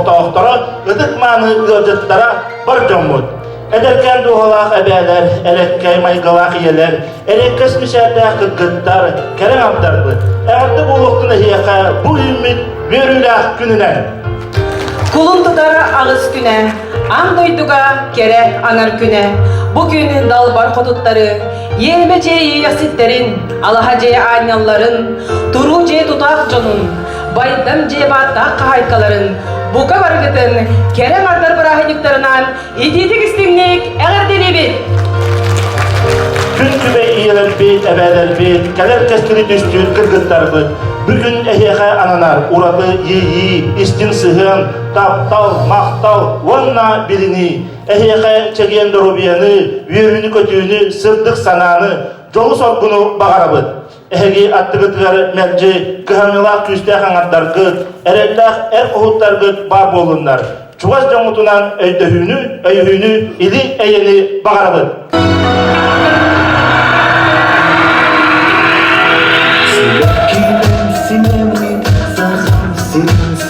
otağıqtara, ıdık manı ılcıtlara bir jommut. Ederken duhalaq ebeler, elekkay maygalaq iyeler, elekkes müşertah kıtgıttar, keren abdardı. Eğerdi bu vaktına hiyaka, bu ümit börülaq gününen. Kulun tutar ağız güne, an duyduga kere anar güne. Bugün dalbar kodutları, yelmeceyi yasitlerin, alahaceye aynalların, turuce tutak jonun, baydım cebatta kahaykaların, buka bargıtın, kerem ardar bırahiniklarından, ididik istimlik, eğer delibit. Gün kübe iyeler bit, ebeler bit, keler keskiri düştür kırgıtlar bit. Bugün ehyeğe ananar, uradı yiyi, istin sıhın, taptal, maktal, vanna bilini. Ehyeğe çegiyen dorobiyanı, virünü kötüğünü, sırdık sananı, jolu sorgunu bağarabıt. Ehegi attıgıtgar merci, kıhamilak küste hangatlar gıt, eretlak er kuhutlar gıt bar bolunlar. Çuğaz jomutunan öydöhünü, ili eyeni bağarabıt.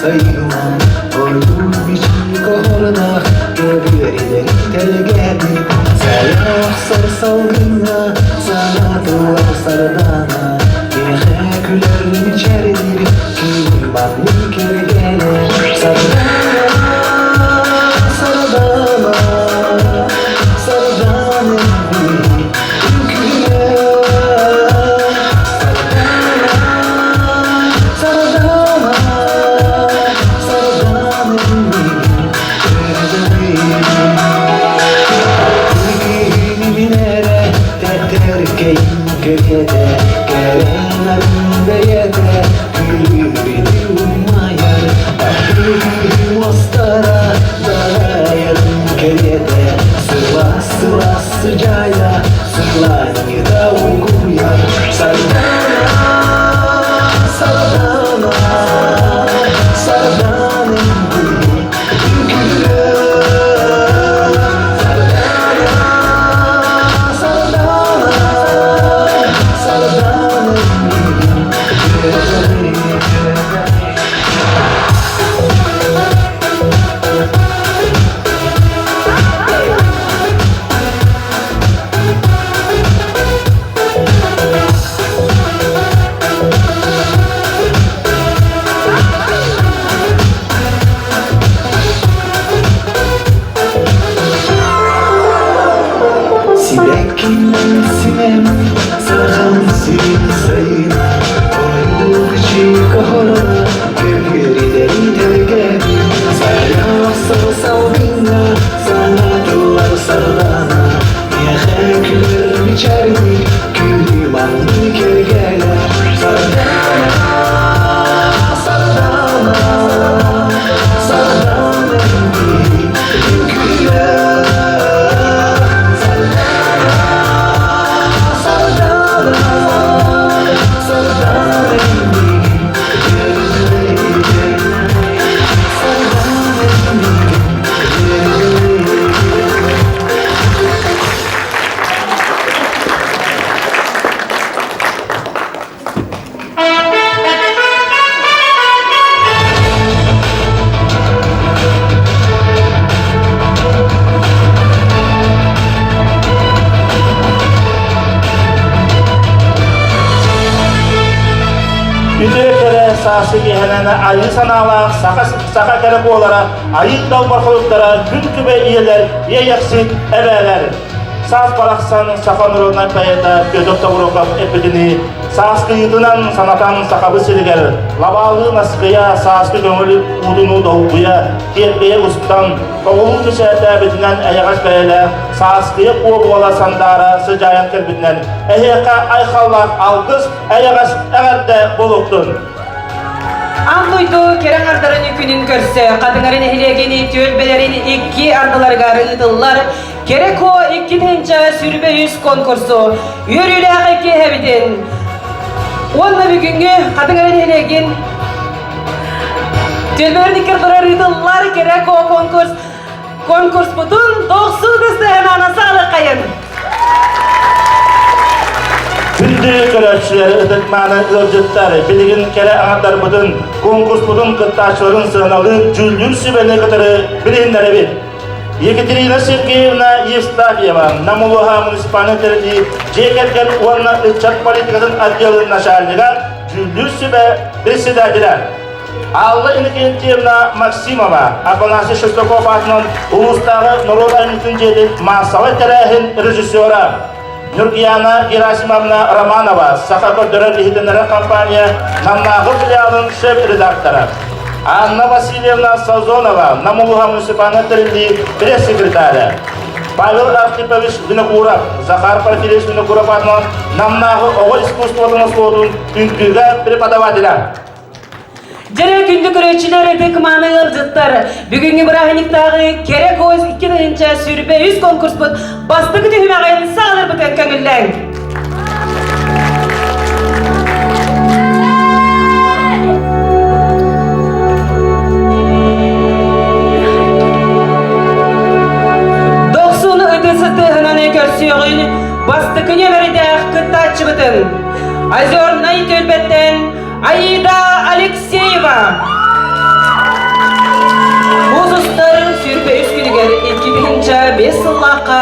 Sayılan oyun biçim kahoruna göberileri telgedi Selah sarsalgına sana duvar sardana Yehe külerim içeridir ki baklı kergene Sardana, sardana, sardana yüküne Gölgede, gelenler yerde Gülübüdü ummayar Ahlıgülüm ostara Dalayarım gölgede Sıva sıva sıcaya Sıvlayı da uyguyar Sardana, sardana Sardanın gülü Sası gehenene ayı sanalak, saka kerek olara, ayı dalbar koluklara, gün kübe iyeler, yeyeksit ebeler. Saz baraksan saka nurundan payeta, gözokta vurukap epidini, saz kıyıdınan sanatan sakabı siliger, lavalı naskıya, saz gönülü udunu doğuya, kiyetliye ustan, oğulun müşahede bitinden eyeğaç beyeler, saz kıyıp oğula sandara, sıcayan kerbitinden, eheka ayxallak algız, eyeğaç eğerde buluktun. Anduydu keren ardarın yükünün görse, kadınların ehliyegeni tölbelerin iki ardalargar ıdıllar, gerek o iki tenca sürbe yüz konkursu, yürüyle iki hebidin. Onunla bir güngü kadınların ehliyegen tölbelerin iki ardalar ıdıllar, gerek o konkurs bütün 9 kızdı hemen sağlık kayın. Kültü körökçüleri ıtıkmanı ılcıtları, bilgin kere anahtar budun, konkurs budun kıttaşların sığınalı, cüldür sübeni kıtırı bilinleri bir. Екатерина Сергеевна Евстафьева, Намулуха муниципалитетінде жекеткен орны ыччат политикасын отделын начальнига, жүлдүр сүбе председателя. Алла Иннокентьевна Максимова, Афанасий Шестаков атынан улустағы Нұрол Аймитин жедін массовый тәрәхін режиссера. Нургияна Герасимовна Романова, Сахакоддыры лихиденері компания Намнағы филиалын шеф-редакторы. Анна Васильевна Сазонова, Намулуха муниципалитетінде пресс-секретаря. Павел Архипович Винокуров, Захар Порфирьевич Винокуров атынан Намнағы оғы искусствотын слотын үнкігі преподавателя. Жere күндү көрөчүлөр ыкманы ылжыттар. Бүгүнгү браханиктагы керек көз 2-нче сүрбе 100 конкурс бут. Бастыгы түгүмөгөн саалар бүтөн көңүллөң. Доксуну ыдысыты хынаны көрсөйгүн. Бастыгы нөмерде кыттачы бүтүн. Озерный төлбеттен Аида Алексеева. Музустар сүрбе үскүнігер 2005 сыллаққа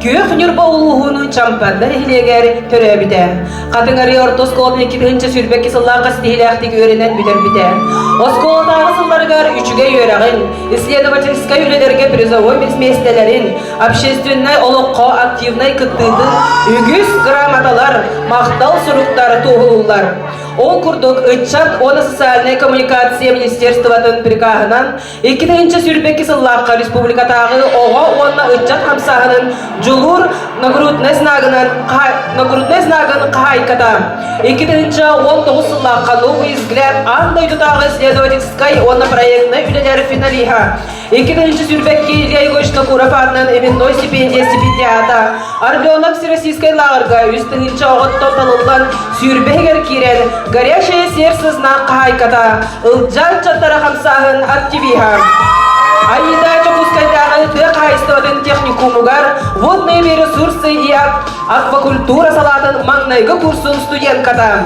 көк нүрба улуғыны чампандар ихилегер төрөбіде. Қатыңары ортосколын 2005 сүрбекі сыллаққа стихиляқтығы өренен бүдер біде. Осколтағы сылларғар үчіге өрағын, исследовательскай үлелерге призовой месместелерін, общественный олыққа активный кыттыды, үгіз грамоталар, мақтал сұруқтары тоғылулар. Ол курдук ыччат оны социальная коммуникация министерствотын прикағынан 2-нче сүрбекі сыллаққа республикатағы оға онна ыччат хамсағының жулур нагрудный знагын қайката. 2-нче 19 сыллаққа новый взгляд андай дутағы исследовательской онна проектный үлелері финалиха. 2-нче сүрбекі Илья Егорович Накуров атынан именной стипендията. Арбленок всероссийской лагерға үстіңінші оғыт тоталылдан сүрбегер кирен горячее сердце знак хайката, ылджан чаттара хамсағын активиха. Аида Чапускайдағы тек хайстыватын техникумугар, водные ресурсы и аквакультура салатын маңнайғы курсын студентката.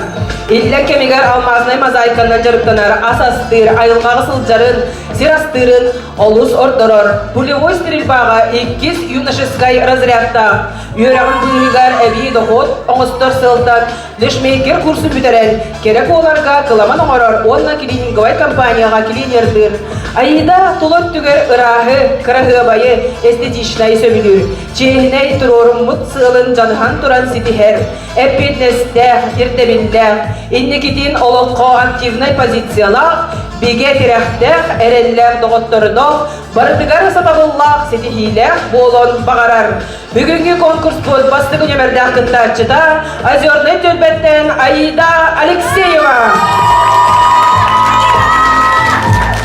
Иллен кемегер алмазной мозаиканы жарыптанар асастыр, айылғағы сылджарын, сирастырын, олус ордорор, пулевой стрельбаға 2 юношескай разрядта. Үйрағын бұйығар әбей доход, оңыстыр сылтан, лешмейкер курсын бүтерен, керек оларға кыламан оңырар, онна клининговай компанияға клинердір. Аида тұлот түгер ырағы, қырағы байы, эстетичнай сөмілір. Чейінай тұрорым мұт сылын жаныхан тұран ситихер, әппетнестәқ, ертебіндәқ, иннекетін олыққа активнай позициялақ, биге тирәхтәқ, әрелләқ доғыттырынық, бардығар сатабыллақ, сетихиләқ болон бағарар. Бүгінгі конкурс бұл бастығы нөмірдәқ кыттачыда Озерный төлбеттен Аида Алексеева.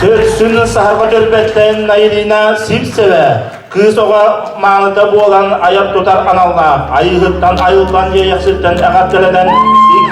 Төрсүн сахарға төлбеттен Наилина Симсеве. Кыз оға маңыда болан аяп тұтар аналла, айығыттан айылдан ейексілттен әғаптеледен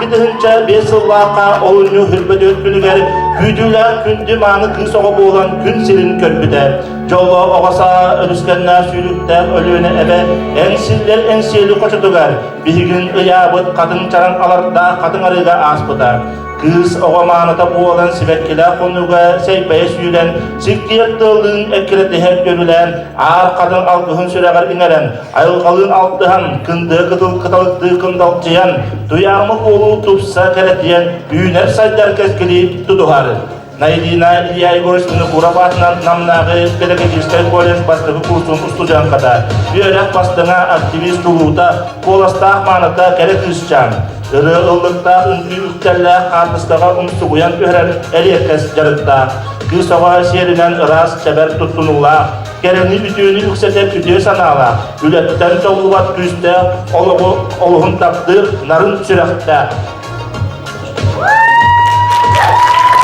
2-нче 5 сыллаққа олыны хүрбеді өткінігер күділер күнді маңы кыз оға болан күн селін көрбіде. Жолы оғаса өліскенна сүйлікті өліөне әбе әнсілдер әнселі қошытығар, бігін ұябыт қатын чаран аларда қатын арыға аспыда. Kız oğamanıda boğulan sivekkile konuğa seypeye süyülen, siktiyattıldığın ekkeleti hep görülen, ağır kadın algıhın süreğer ineren, ayılgalığın altıhan, kındığı kıtalıktığı kındaltıyan, duyarmık oğlu tupsa keretiyen, üyüner saydar keskili tutuharı. Nailina Илья Егорович Винокуров атынан намнағы педагогический колледж бастығы курсын ұстудиян қада. Үйерек бастыңа активист ұлуыта, қоластақ маныта керек үсчан. Үрі ұллықта үнгі үктәлі артыстыға ұмсығуян өрер әлеркес жарықта. Кыз оға серінен ырас чәбәр тұттынула. Керені үтіөні үксетеп үтіө санала. Үлеттен тоғылуат күсті олығын тапты нарын сүрәқті.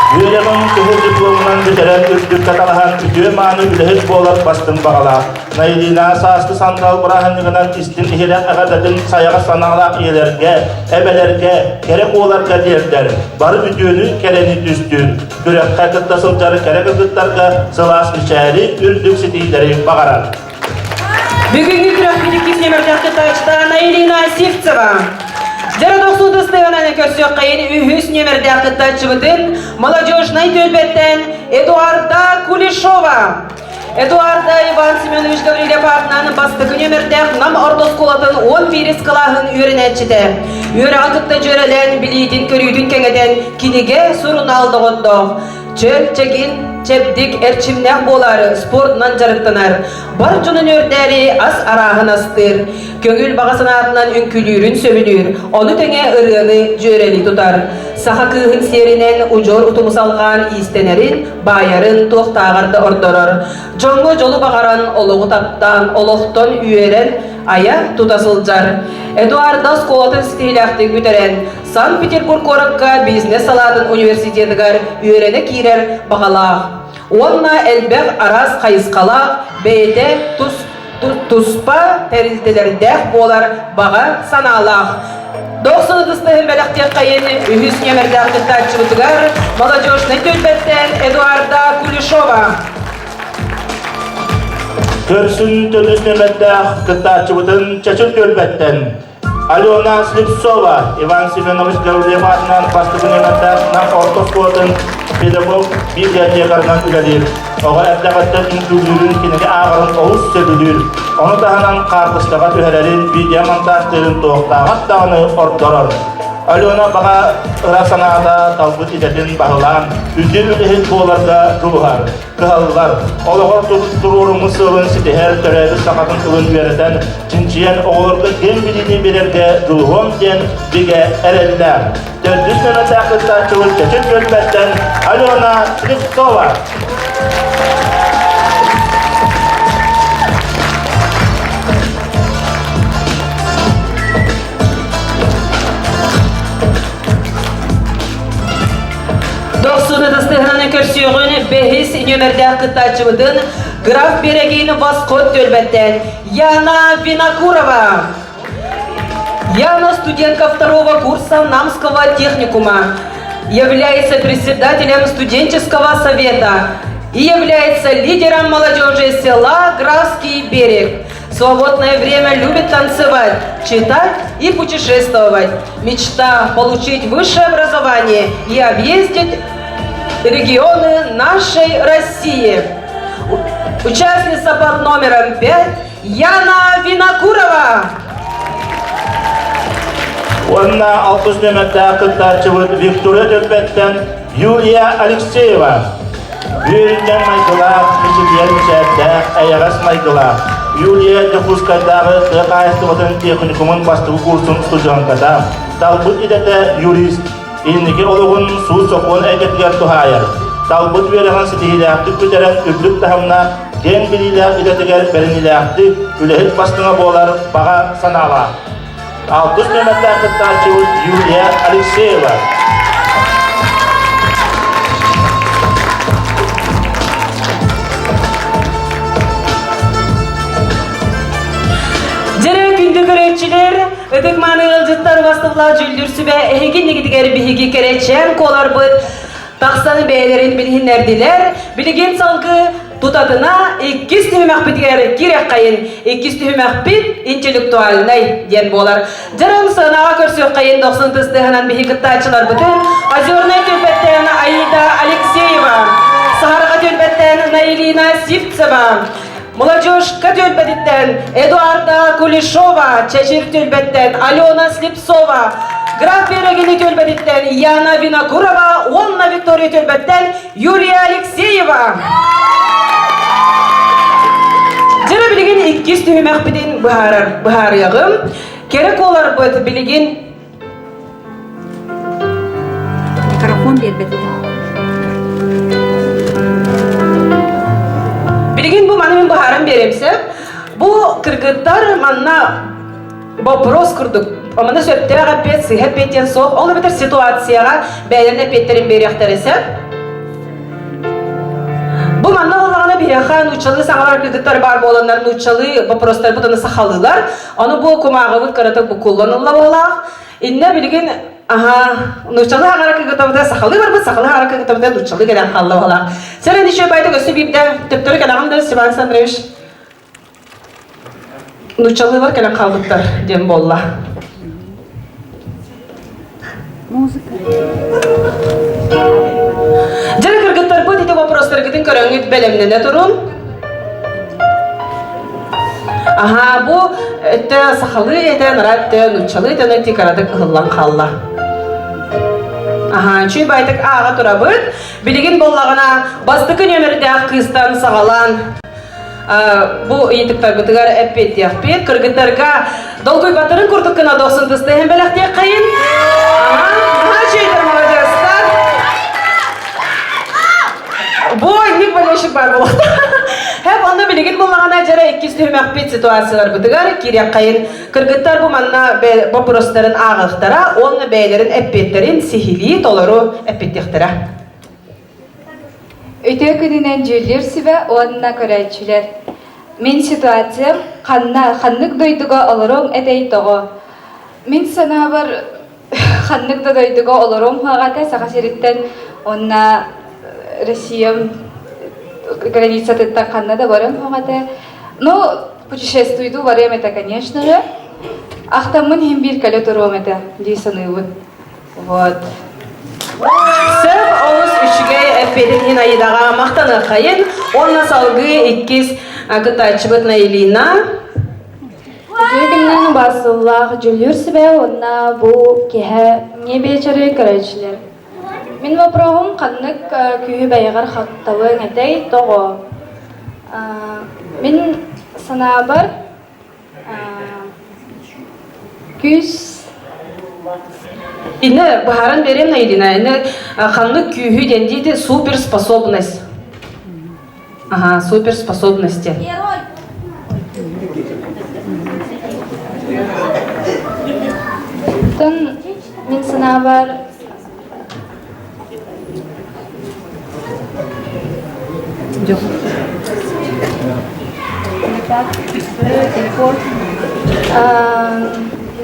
Үйелемін күхір дипломынан бітірен үрдік қаталған үтіө маны үліхіт болар бастың бағала. Наилина састы сандал бұрағынығынан істін ихерек әғадатын саяға саналақ иелерге, әбелерге, керек оларға дердер. Бары үтіөні керені түстін. Күрек қайқытта жары керек үдіттарға сылас мүшәрі үрдік сетейлері бағарар. Бүгінгі күрек бедеккес немерден қытайшыда Наилина Сивцева. Жара 90-ны көрсөк кайын үһүс нөмерде акыттачыбытын молодежный төлбеттен Эдуарда Кулешова. Эдуарда Иван Семенович Гаврилев атынан бастығы нөмерде нам ордос колатын 11 кылахын үйренетчіде. Үйрі акытта жөрелен білейдін көрүйдін кеңеден кинеге сурун алды ғотто. Чөл чегин чепдик эрчимнех болары спортнан жарыктанар. Бар жунун өрдәри аз арағын астыр. Көңіл бағасын атынан үнкүлүрін сөбілүр. Оны теңе ырыны жөрели тутар. Саха кыһын серинен ужор утумус алған истенерин байарын тоқтағарды ордорор. Жоңго жолу бағаран олугу таптан олохтон үйерен ая тутасылжар. Эдуарда сколатын стиляхты күтерен Санкт-Петербург коракка бизнес салатын университетігер үйерене кирер бағалақ. Онна әлбәқ араз қайысқалақ бейте туспа тәрізделердәк болар баға саналақ. 90-ны бәләқтек қайыны үхіс нөмірді ақыттачыбытығар молодежный төлбеттен Эдуарда Кулешова. Көрсін төтіс нөмірді ақыттачыбытын чәчіл төлбеттен Алена Слепцова, Иван Семенович Гаврилев атынан бастығы нөмірді нам ортос болатын педагог библиотекарынан үләдер. Оға әбдәғаттан үнкүлүрін кенеге ағырын оғыз сөбілір. Оны тағынан қартыстаға төхәрерін видеомонтаждерін тоқтағат дағыны ордорор. Алена баға ырасанада талбыт ететін бағылан, үзден үліхет боларда рухар, кығалылар. Олығыр тұрурымы сылын сетехер төрәді сақатын ұлын веретен, чинчиен оғылырды ген біліне берерге рухом ден біге әрелілер. Төрдіс нөмірді ақылда чуыл кәчет көлбәттен Алена Слепцова. Досыны көрсөғін бәхіс нөмірді ақыттачыбыдың граф берегейін Восход төлбәттен Яна Винокурова. Яна студентка 2-го курса Намского техникума, является председателем студенческого совета и является лидером молодежи села Графский берег. В свободное время любит танцевать, читать и путешествовать. Мечта получить высшее образование и объездить регионы нашей России. Участница под номером 5 Яна Винокурова. Онна 60 нөмірді ақыттачыбыт Виктория төлбеттен Юлия Алексеева. Үйерінден майқылақ, мешелер мешәттәқ, әйағас майқылақ. Юлия Дехускайдағы қайыстығытын техникумын бастығы курсын студенткада. Талбыт едеті юрист. Енеке олығын су соқуын әйгетігер тұхайыр. Талбыт веріған сетігіләқті көтерен үрлік тағымна ген біліләқ едетігер бәрініләқті үләхет бастыңа болар баға санала. 60 нөмірді ақыттачыбыт Юлия Алексеева. Көрекчілер, өтік маны ғылжыттар бастықла жүлдірсі бә әйгеннегідігер бігі керечен колар бұд тақсаны бәйлерін білгенлерділер. Білген салғы тұтатына 2 түймәк бітігер керек қайын, 2 түймәк бит интеллектуальнай ден болар. Жаран сығынаға көрсек қайын 90-тыстығынан бігі күттачылар бұтын Озерный төлбеттен Аида Алексеева, Сахарға төлбеттен Наилина Сивцева, Молодежка төлбеттен Эдуарда Кулешова, Чечир төлбеттен Алена Слепцова, граф берегini төлбеттен Яна Винокурова, Онна Виктория төлбеттен Юлия Алексеева. Жері білген 2 түймәк біден бұхар яғым. Керек олар бұд білген микрофон бербеді. Білген бұл манымен бұхарым беремсіп, бұл кіргіттар манна вопрос күрдік. Оманы сөптеға пет, сыйға петтен соқ, олы бітір ситуацияға бәйлеріне петтерін беректіресіп. Бұл манна олағына береға нұчалы саңалар кіргіттар бар боланlar нұчалы вопростар бұтыны сақалылар. Оны бұл күмағы бұд қаратық бұл kullanıла болақ. Инне білген нұчалы ағара кіргіттарында сақалы бар бұд, сақалы ағара кіргіттарында нұчалы кәден қалды болақ. Сәрі неше байды көсі бейбді төптөрі кәдағымды Степан Александрович нұчалы бар кәден қалдықтар дем болла. Музыка. Жары кыргыттар бу дите вопростаргытын көрөңүт белемнене турун. Ага, бу өттө сахалы эте, нараттө, нучалы эте, тикарадык ыллан қалла. Ага, чүй байтык аға турабыт, билигин боллагана бастыкы нөмірді ақ кыстан сағалан. Бу иетиктар бытыгар эппет яқпет, кыргыттарга долгой батырын курдук кына досын тысты hem белақтия қайын. Ага, чүйдер молодецтар. Бу ник бөлешік бар болады. Hep onda bilgin bulmağına jara 200 tömekpet situasiyalar bıtıgar, kirek kayın. Kırgıttar bu manna boprosların ağıqtara, onu beylerin eppetlerin sihili tolaru eppettiktara. Өтө күнінен жөлер сібе онына көрәтшілер. Мен ситуациям қаннық дойдуға олырым әдей тоғы. Мен сана бар қаннық дойдуға олырым қағата сақасеріттен онына Россиям граница тыттан қанна да барым қағата. Но путешествуйду барем это, конечно же. Ахтамын хем бір кәлі тұрым это, дейсанывын. Вот. Сөп олыс үшіге әппедін хин айыдаға мақтаны қайын, онна салғы 2 гытачыбытна елина. Жүгімнің басыллақ жүлір сібе онна бұл кеге не бечері көрәтшілер. Мен вопроғым қаннық күйі бәйғар қаттауын әтей тоғы. Мен сана бар күз Инне бахаран берем на елина, инне ханны күйі дендейді суперспособность. Ага, суперспособности. Тон мен сана бар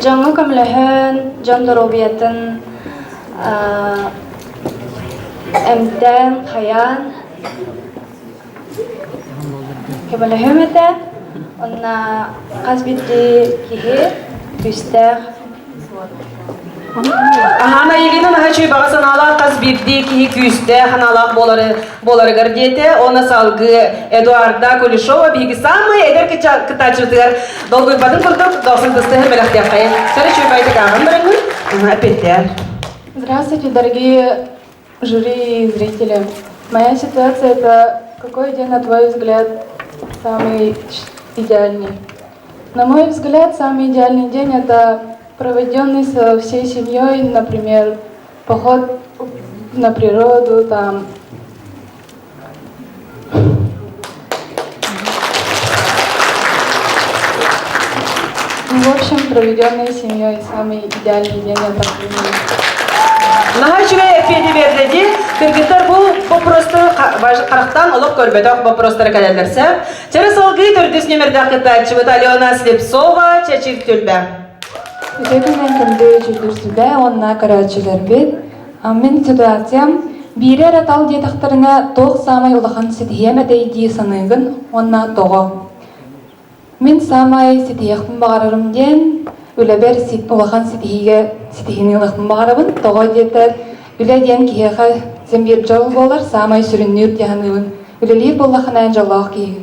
жаңы көмліхін, жан дұробиятын, әмден, қаян, көмліхім әті, онна қазбетті кейі, күстәқ. Ана елина наха чүй бағасан алақ қаз бирді кейі күйісті ханалақ болары гардеті. Оны салғы Эдуарда Кулешова бейгі самый әдер кітачывытығар долгой батын күрдік, досын тысты хемелақтия қайын. Сәрі чүй байтық ағын біріңін? Әпеттер. Здравствуйте, дорогие жюри и зрители. Моя ситуация — это какой день, на твой взгляд, самый идеальный? На мой взгляд, самый идеальный день — это проведенный со всей семьей, например, поход на природу, там. В общем, проведенный с семьей самый идеальный день — это Наха чүй әппеті бердеді, кіргіттар бұл просто қарақтан олық көрбедіқ бұл простары кәлелерсі. Чәрі салғы түрдіс нөмірді қытачыбыт Алена Слепцова, чәчір төлбә. Өтекінен кімді жүрдірсібе, онына көрәтшілер бет. Мен ситуациям, бире ратал детақтарына тоқ самай ұлақан сетіем әдейді санығын, онына тоғы. Мен самай сетіяқпын бағарарым ден, үләбер ұлақан сетіхіне ұлақпын бағарабын, тоғы детер, үлә ден кейеға зембер жол болар, самай сүріннер дегенігін, үлелер болақынан жалақ кейі.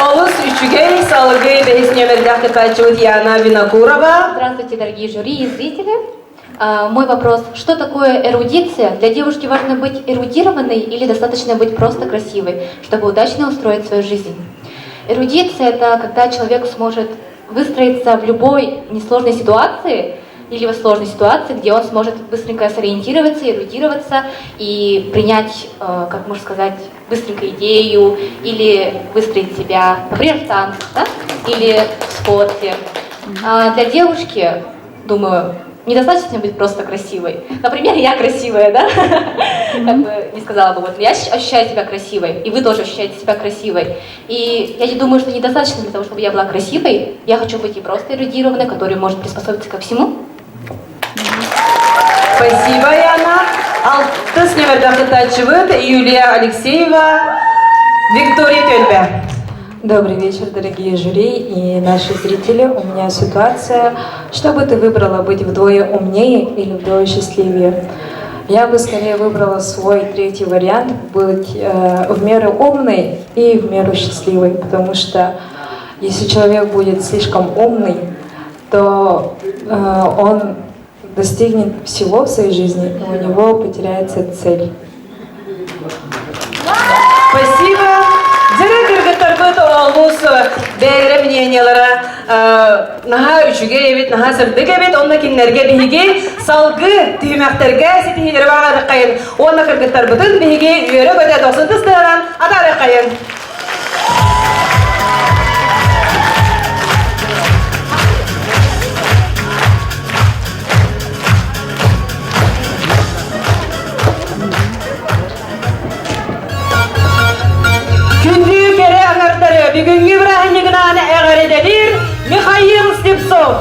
Олыс үшігей салғы бәйіс нөмірді қытачыбыт Яна Винокурова. Здравствуйте, дорогие жюри и зрители. Мой вопрос: что такое эрудиция? Для девушки важно быть эрудированной или достаточно быть просто красивой, чтобы удачно устроить свою жизнь? Эрудиция — это когда человек сможет выстроиться в любой несложной ситуации или в сложной ситуации, где он сможет быстренько сориентироваться, эрудироваться и принять, как можно сказать, быстренько идею или выстроить себя, например, в танцах, да? Или в спорте. Для девушки, думаю, недостаточно быть просто красивой. Например, я красивая, да? Как бы не сказала бы, вот я ощущаю себя красивой, и вы тоже ощущаете себя красивой. И я не думаю, что недостаточно для того, чтобы я была красивой. Я хочу быть и просто эрудированной, которая может приспособиться ко всему. Спасибо, Яна. Алтыс нөмірді қытачыбыт Юлия Алексеева, Виктория Төлбә. Добрый вечер, дорогие жюри и наши зрители. У меня ситуация, что бы ты выбрала, быть вдвое умнее или вдвое счастливее? Я бы скорее выбрала свой третий вариант, быть в меру умной и в меру счастливой, потому что если человек будет слишком умный, то он достигнет всего в своей жизни, и у него потеряется цель. Спасибо. Директор Гатарбыт Олмус бәйрә мнениялары наха üçüge evet наха сырдык evet онна кинлерге биһиге салгы түймәктәргә ситеһиләр багары кайын онна Гатарбытын биһиге үере көтә досын тыстыран атары кайын. Бүгүнкү бирахинигинаны әгәредәдир Михаил Степцов.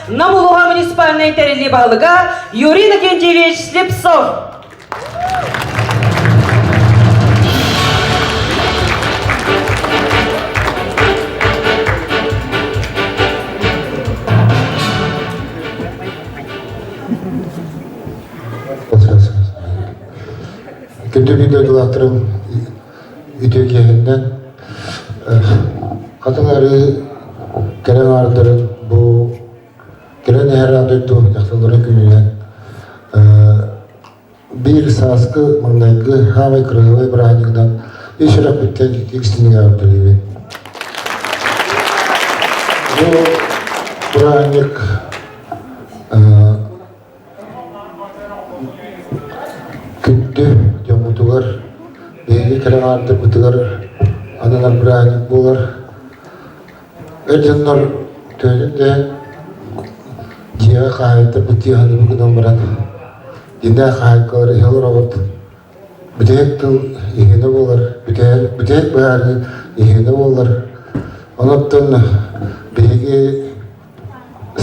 Намулуга муниципальной территории Балыга Юрий Накентьевич Слепцов. Күнді видеодылақтырым үтекегінден қатылары кәрен ардырын бұл кәрен әрандырды жақтылары күнінен бір сасқы маңнайғы хавай кырылы бұрағынығынан ешірақ бүттен кекстінің ардыры бұл бұрағынық күнді жамутугар бейги кәрәңарды бұтығар аналар бұрағынық болар Эрденнор төнінде жиға қағайты бұтты ғаны бүгін баран динда қағайқалары елор оғырды бүтек тыл егені болар бүтек бәрі егені болар оныптың бейгі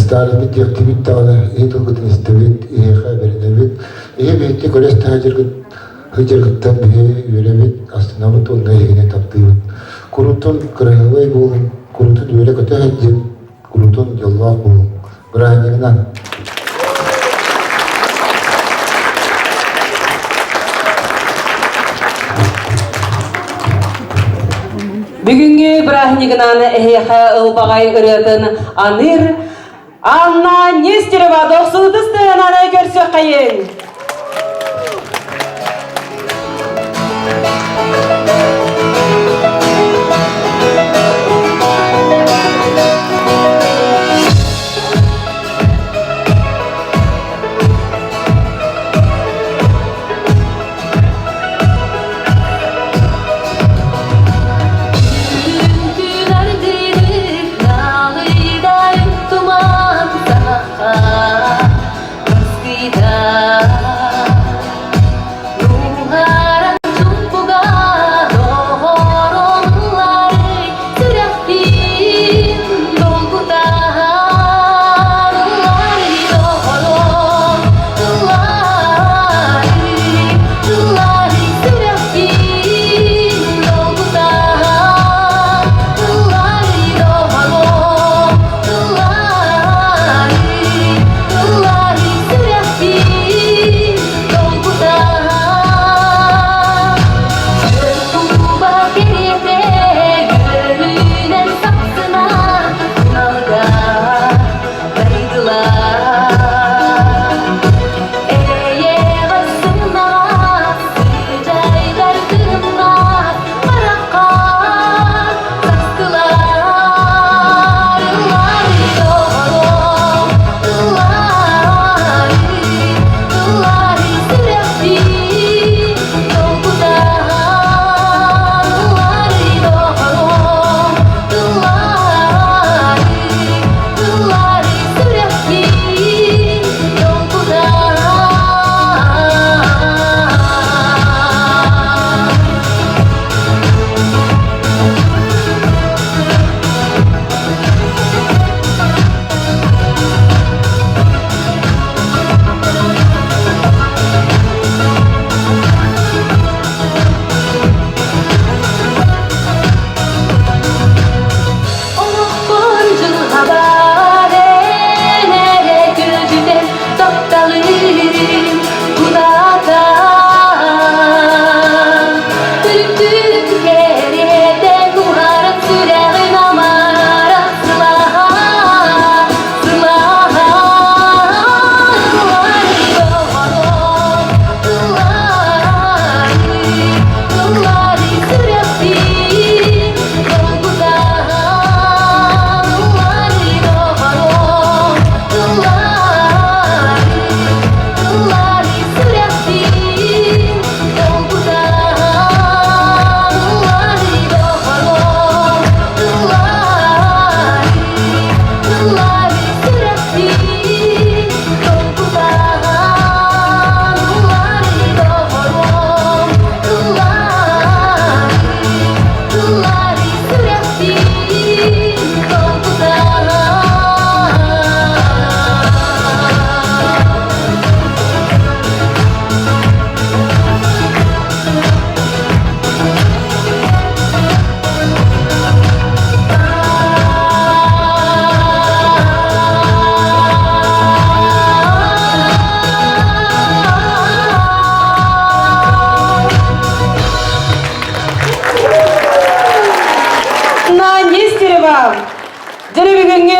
Starımit yaktivit dağına eğitilgıtın istevit, haberine bit, kolej tacirgıt, hıcırgıttan bir yörebit, aslında mı tonda yegine taptıyıbıt. Kurutun kırıhıvay bulun, kurutun öyle kötü hıcır, kurutun yollah bulun. Bırakın. Бүгүнгү брахнигнаны эхеха ылбагай ырытын аныр Анна Нестерова 90-ны көрсөк кайын.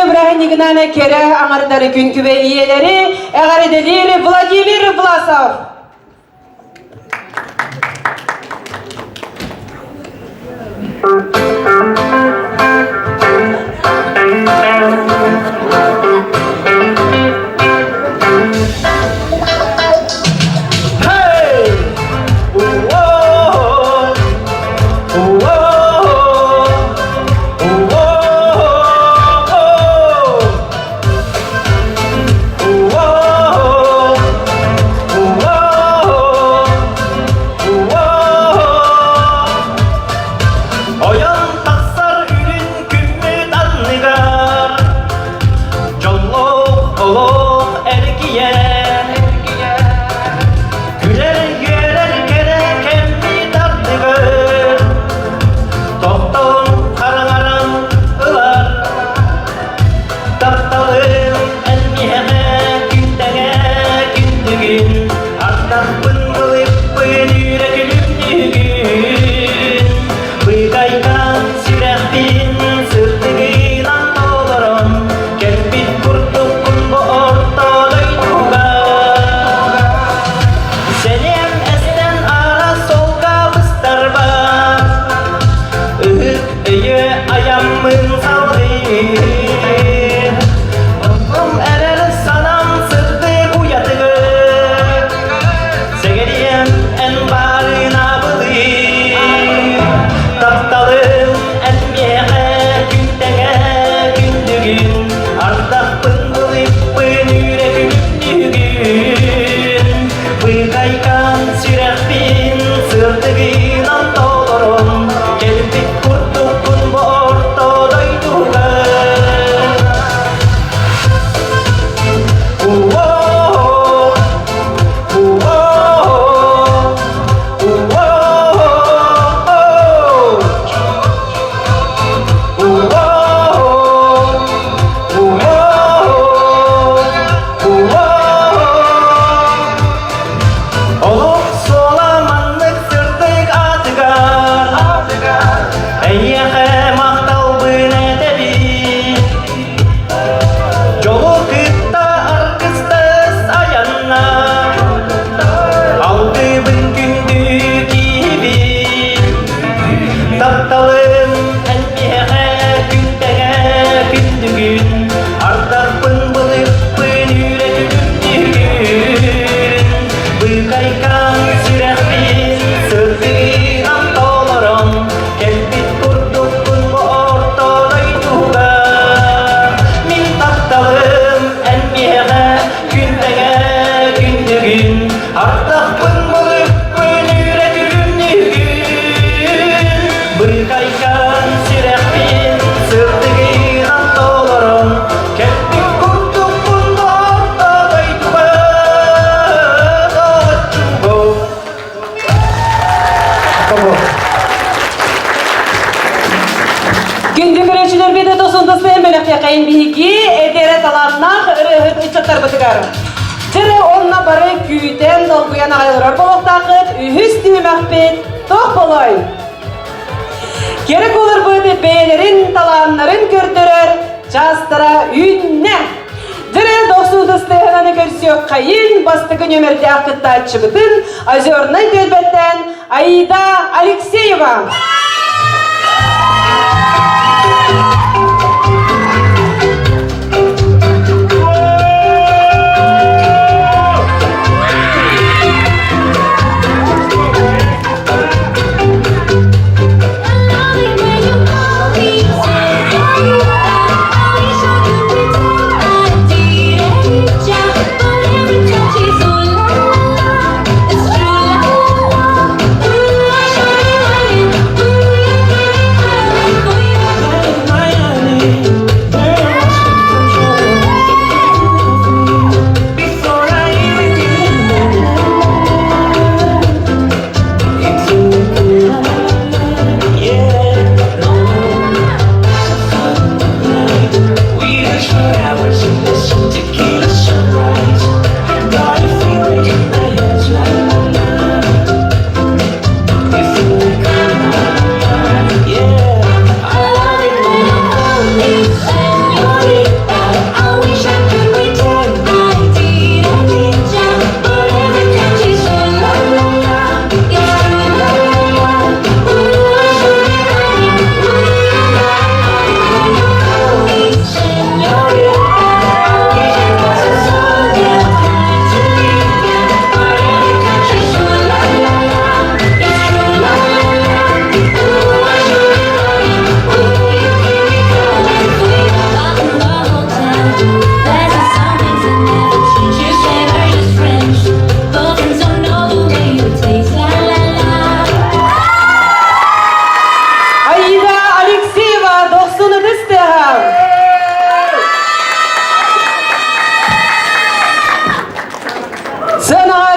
Брахнигнаны кере аңардары күнкүбе иелери Эгариделир Владимир Власов. Oyan Jere onna barı küyten dolguyan ayılır boluktaqıt ühüs tüymekbet toq boloy. Gerek olur bu beylerin talanların gördürür jastıra ünne. Jere 90 stehlanı görsüyor kayın bastıgın ömerde akıtta çıbıtın azörnay dölbetten Aida Alexeyeva.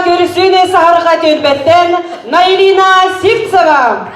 Görüsüne saharga tölbetten Nailina Sivtseva.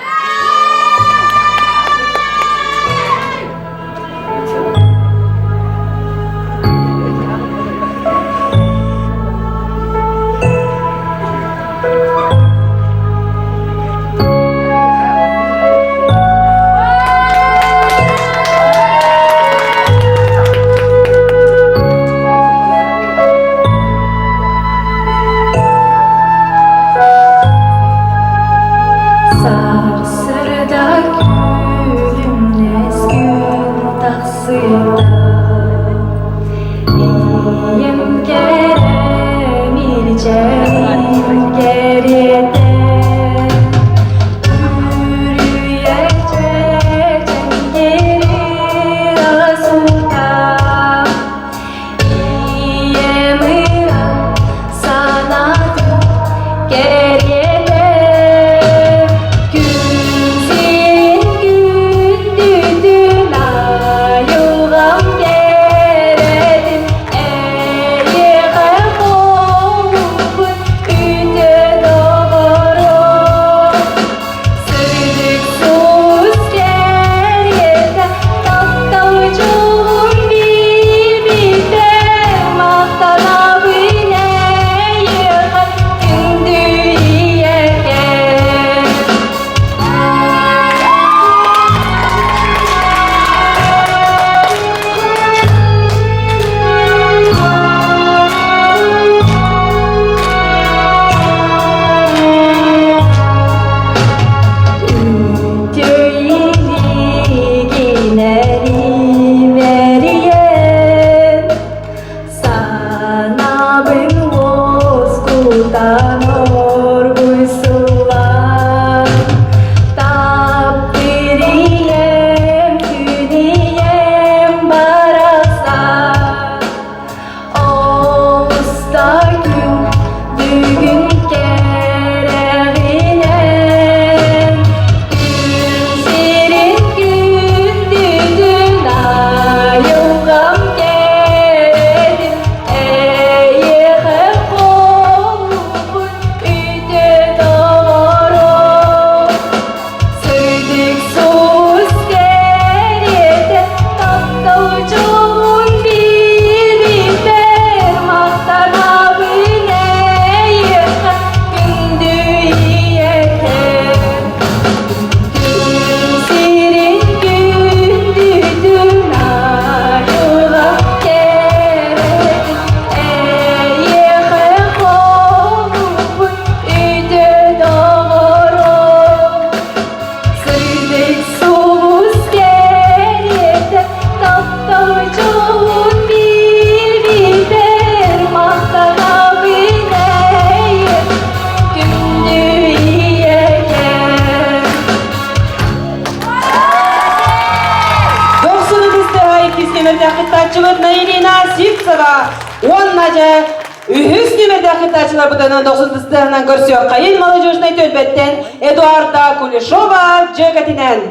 Үхіс немедәхи тачылар бұтынан 90-тыстығынан көрсек қайын молодежной төлбеттен Эдуарда Кулешова жөкетінен.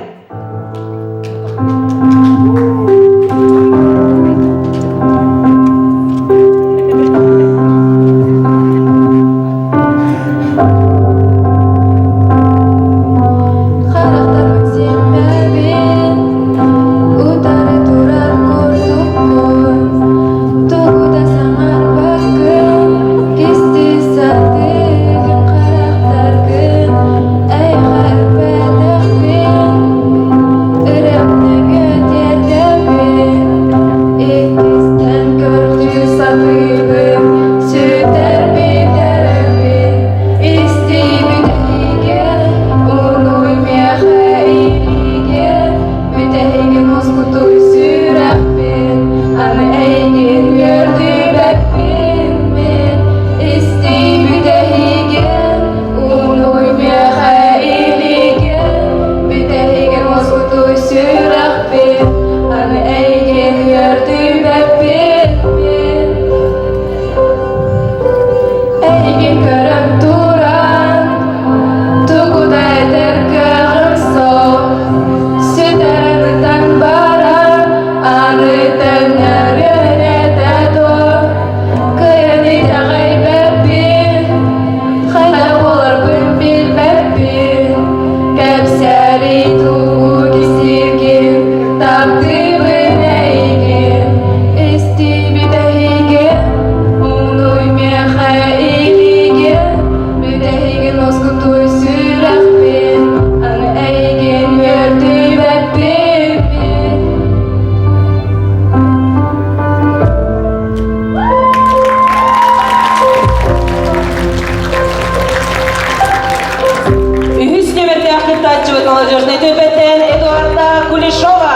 Молодежной ТБТН Эдуарда Кулешова.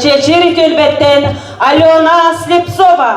Чечери төлбеттен Алена Слепцова.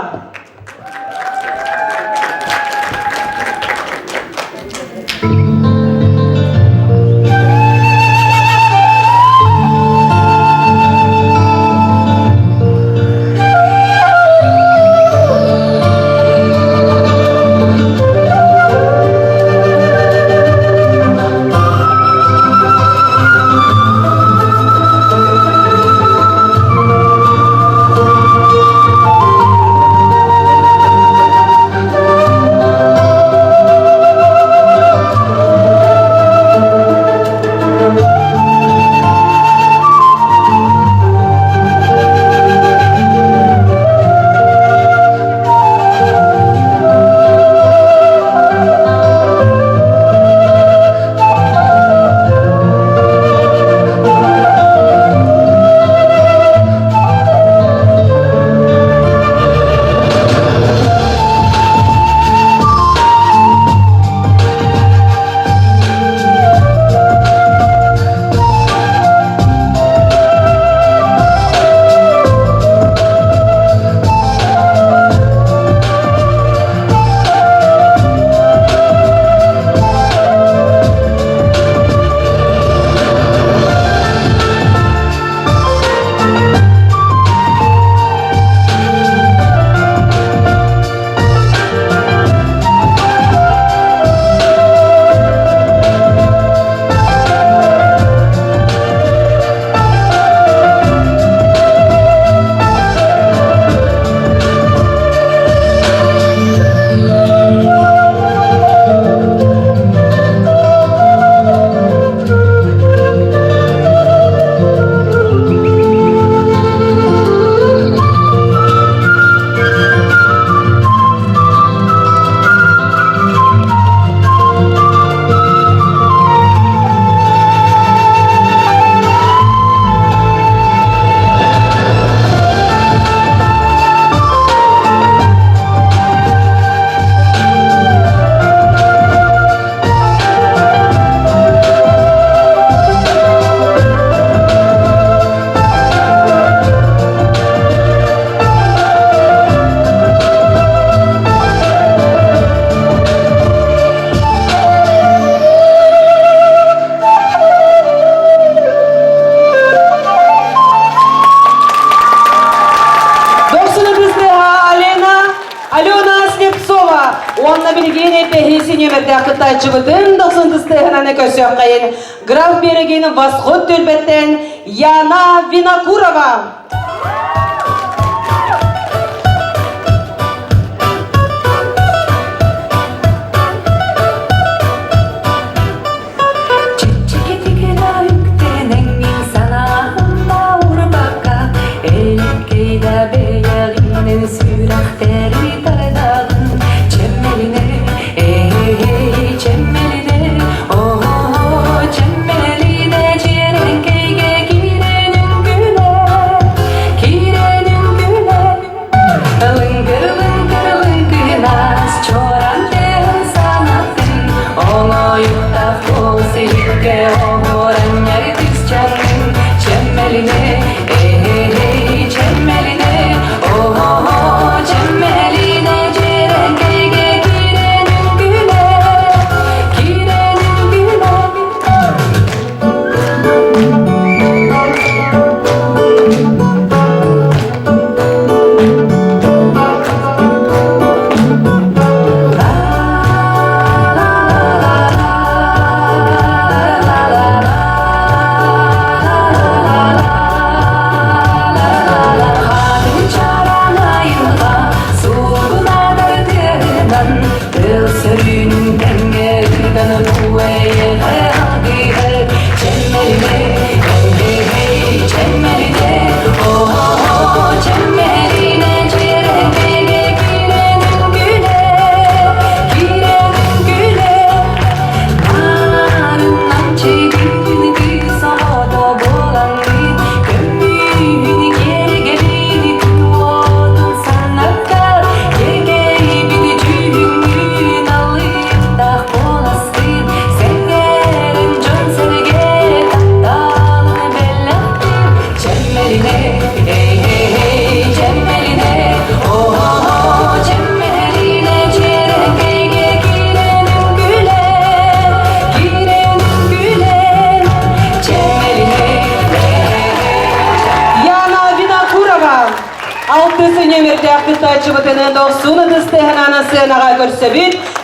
Онна билгене пехиси немерде кытайчы бытын досын тыстыгынан көсөк кайын. Граф берегенин восход төлбеттен Яна Винокурова.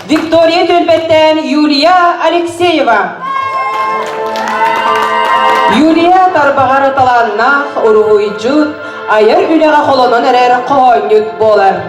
Виктория Төлбеттен Юлия Алексеева. Юлия тарбағары таланнақ ұруғыйджут, айыр үлеға қолынан әрер қойнют болар.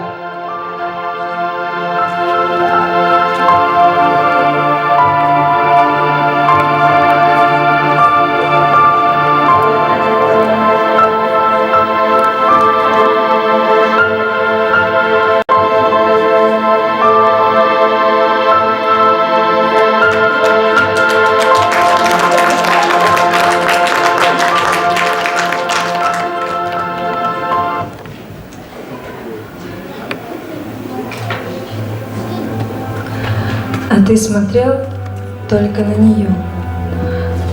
А ты смотрел только на нее,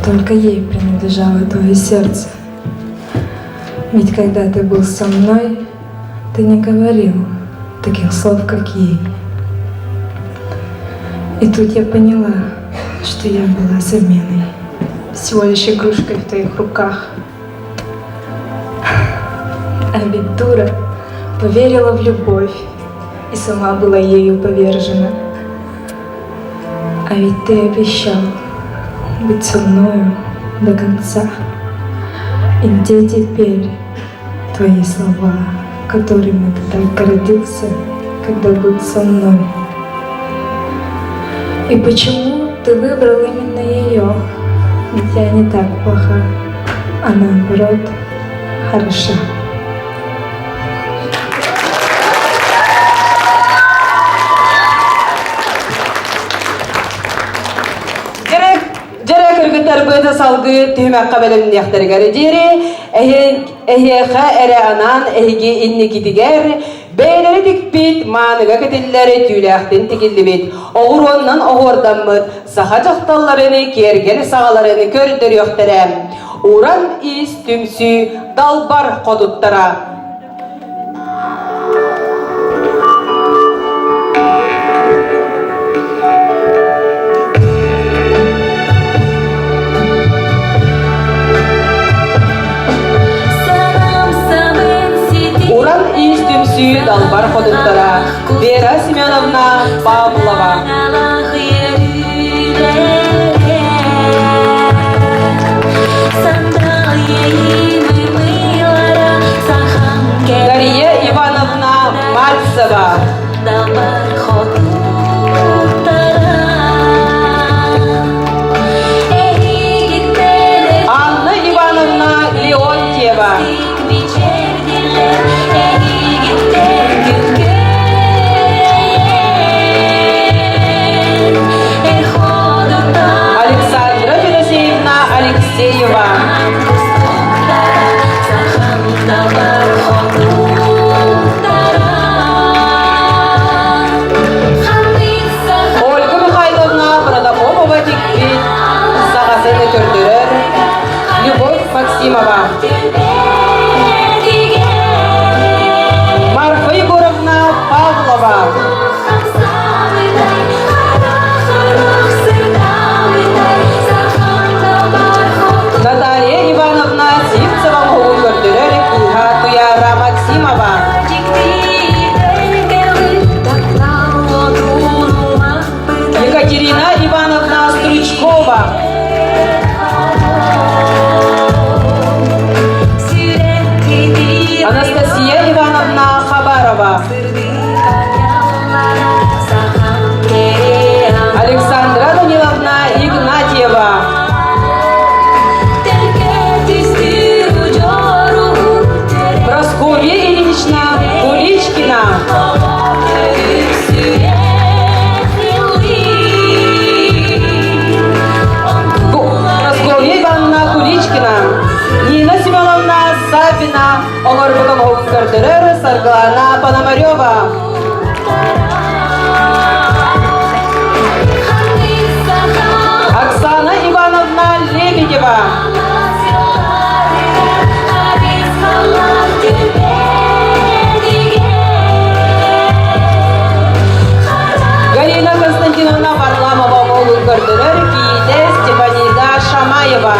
только ей принадлежало твое сердце. Ведь когда ты был со мной, ты не говорил таких слов, как ей. И тут я поняла, что я была заменой, всего лишь игрушкой в твоих руках. А ведь дура поверила в любовь и сама была ею повержена. А ведь ты обещал быть со мною до конца. И где теперь твои слова, которыми ты так гордился, когда был со мной? И почему ты выбрал именно ее? Ведь я не так плоха, а наоборот хороша. Кыргыттар быта салгы түймәк кабелен яхтыргары дири, эхеха эре анан эхеге инни китигер, бейлери дикпит, маныга кетиллери түйләхтен тигиллибит, оғуроннан оғорданмыт, саха жақталларыны, кергели сағаларыны көрдір йоқтырам. Уран ис түмсі далбар қодуттара. Далбар ходуттара Вера Семеновна Павлова. Дарья Ивановна Мальцева. Анна Ивановна Леонтьева. Александра Федосеевна Алексеева. Ольга Михайловна Протопопова Тиквит. Сағасыны көрдірер. Любовь Максимова. Марфа Егоровна Павлова. Наталья Ивановна Сивцева Могу көрдірер. Туяра Максимова. Екатерина Ивановна Стручкова. Анастасия Ивановна Хабарова. Александра Даниловна Игнатьева. Прасковья Ильинична Куличкина. Прасковья Ивановна Куличкина. Нина Семеновна Сабина. Олорбутон Хоукардерер Саргалана Пономарева. Оксана Ивановна Лебедева. Галина Константиновна Варламова Хоукардерер Кииде Степанида Шамаева.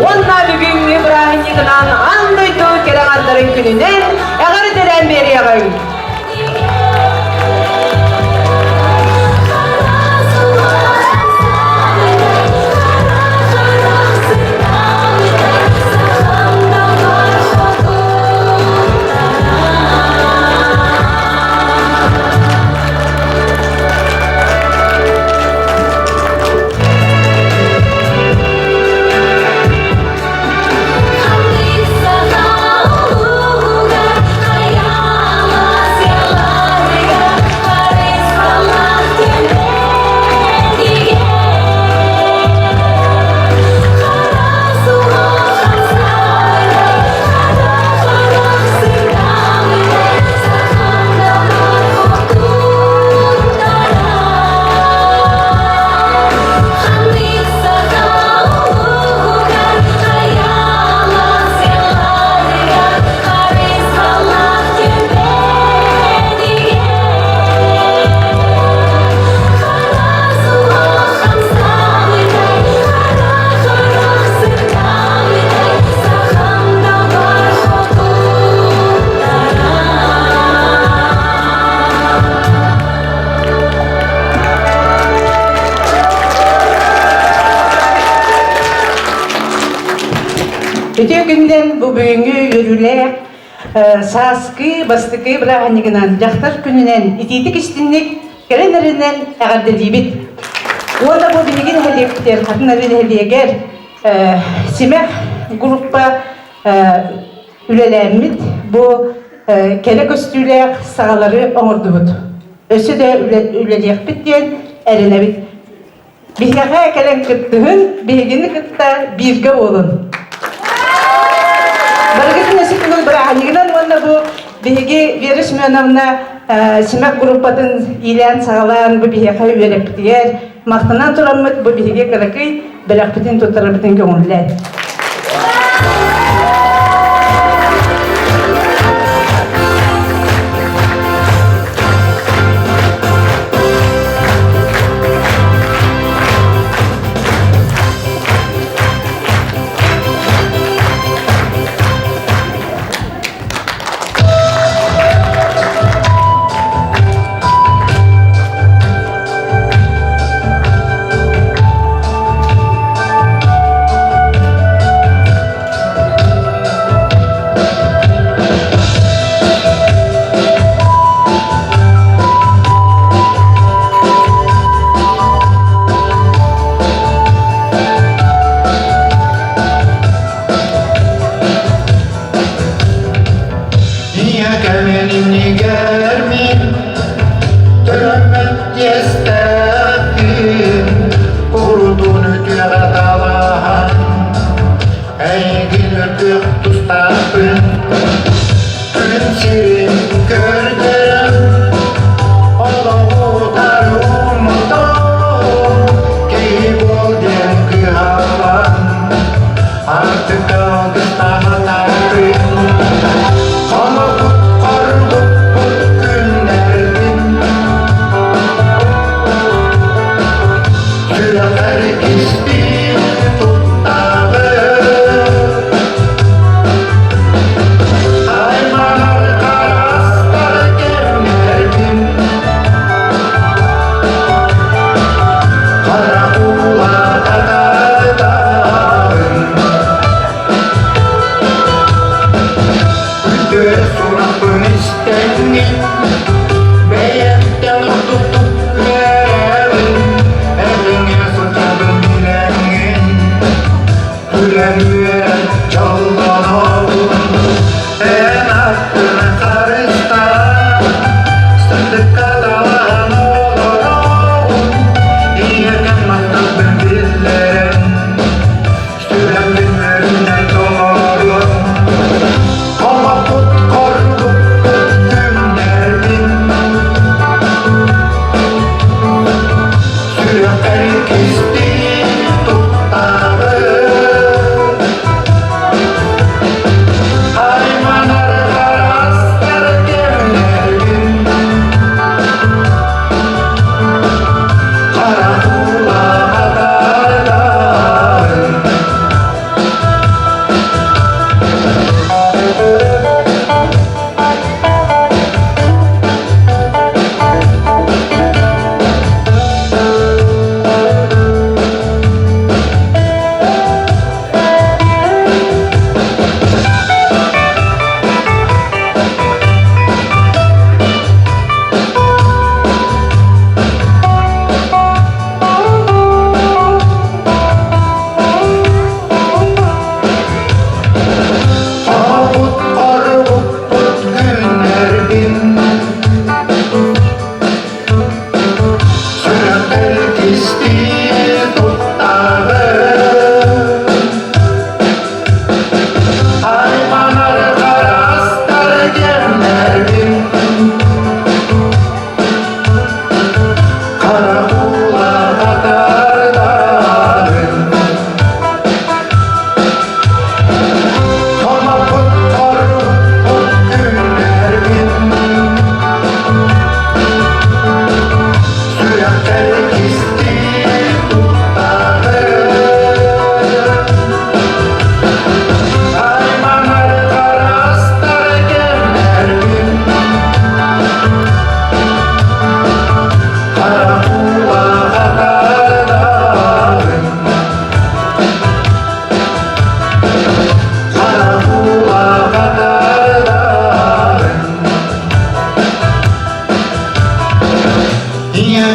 Онна бүгін Ибрахим Игнан андойду керағандарын күнінен әғір дәрән бері ағын. Өте күнден бұл бүгінгі үріле Саскы, бастыкы бираханигынан жақтар күнінен ититик истинник керенеринен ағардылибит. Онда бу билигин хелектер, хатынарын хелегер семех группа үлелемит бу келе көстүлек сагалары оңордубут. Өсү де үлелек биттен эренебит. Бигеге келен кыттыгын, бигени кытта бирге болун. Баргытын эситинин бираханигынан онда бу биги вериш менамна семех группатын илен сагалан бу биге үлелек биттер. Мақтанан тұрамыд бұл биге қарақый білек бітін тұттары бітін көңілдер.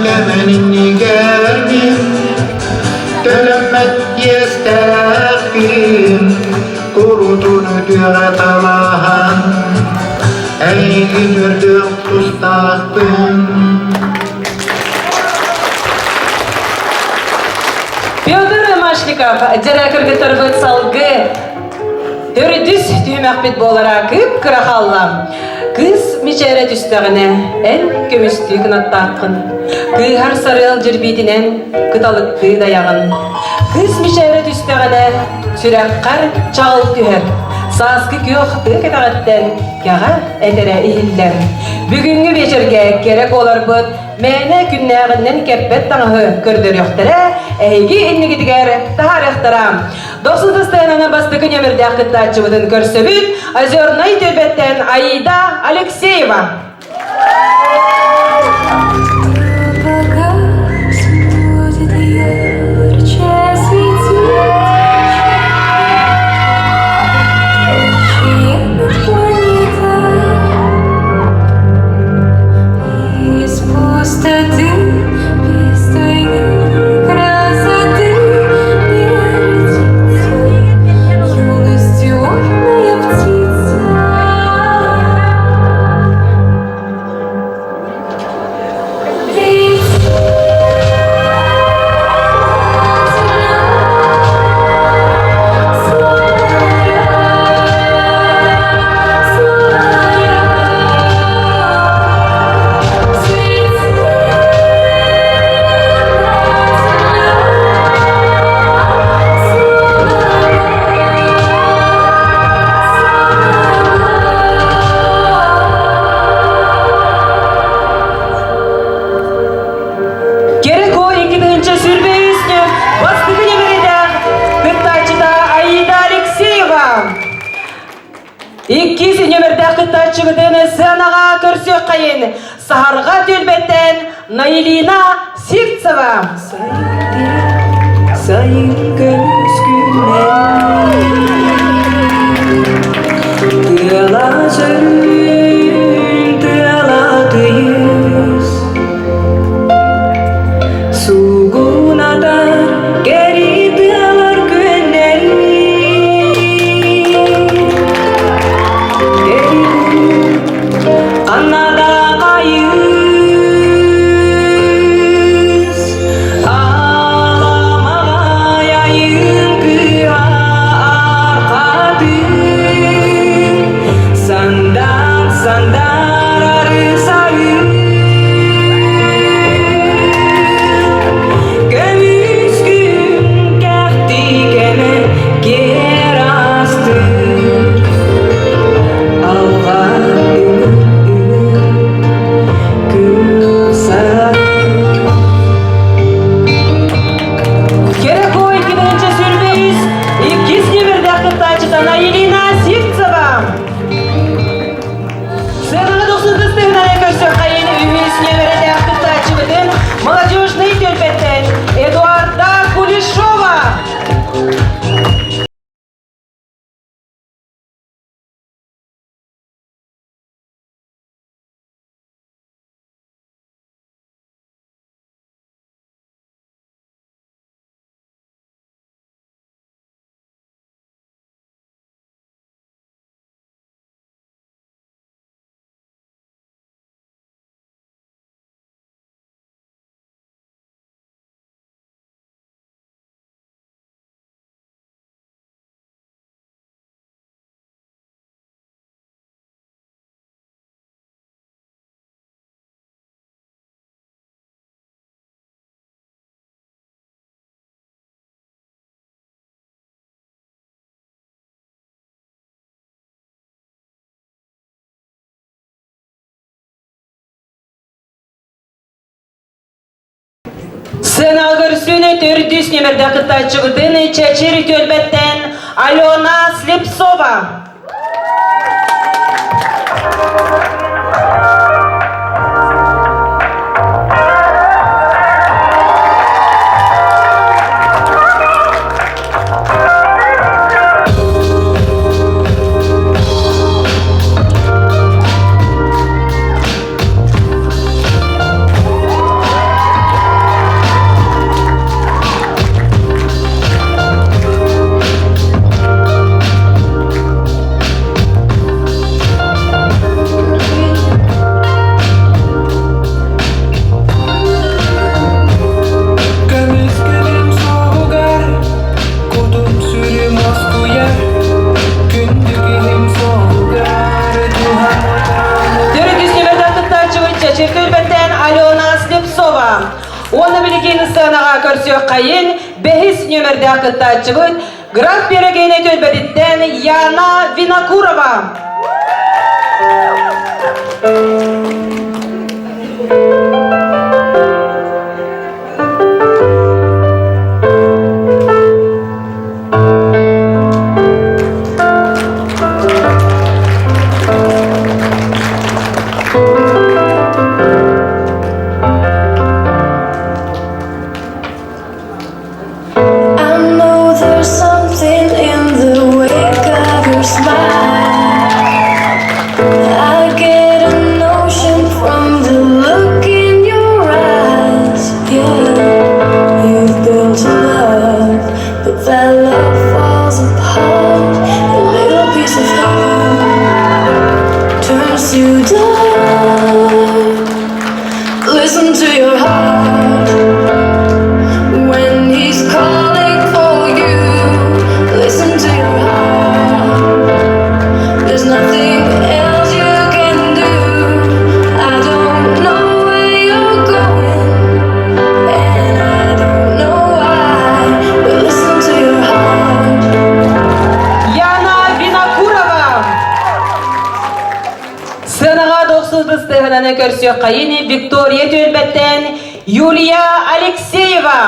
kemenini geldim Dölemet yestektim Kurutunu düğetalahan Ey gündürdüm tustaktım Fyodor Mashnikov, direktör gıtırgıt salgı, dördüz tüymek bolara kıp kırahallam. Kız miçere düstağına en kömüstü kınattatkın. Kıhar sarıl jirbitinen kıtalıktı dayağın. Kız miçere düstağına sürakkar çağıl tüher. Saskı kök tıkıtağıtten kağa etere ihiller. Bugünkü beçerge gerek olar bud, mene künnäğinden keppet taňy kördürýokdere, eýgi inni gidiger taharykdaram. Dostundastanana bastıkı ýemerdäk gıttaçybydyň körsebit, Озерной töbetten Aida Алексеева. İkisi nömerdä gıttaçybydyň sanaga körsek kayın. Saharga tölbetten Nailina Sivtseva. Sayın Sanaga körsüne tördüs nömerdä gıttaçybydyň Çeçeri tölbetten Alona Slepsova. Качыр төлбеттен Алена Слепцова. Оны білген сынаға көрсек қайын, бәхіс нөмірді ақытта чығыт, граф берегені төлбеттен Яна Винокурова. Listen to your heart when he's calling for you. Listen to your heart. There's nothing else you can do. I don't know where you're going, and I don't know why. But listen to your heart. Яна Винокурова. Сынаға 9 стығынаны көрсек қайыны Виктория төлбеттен Юлия Алексеева.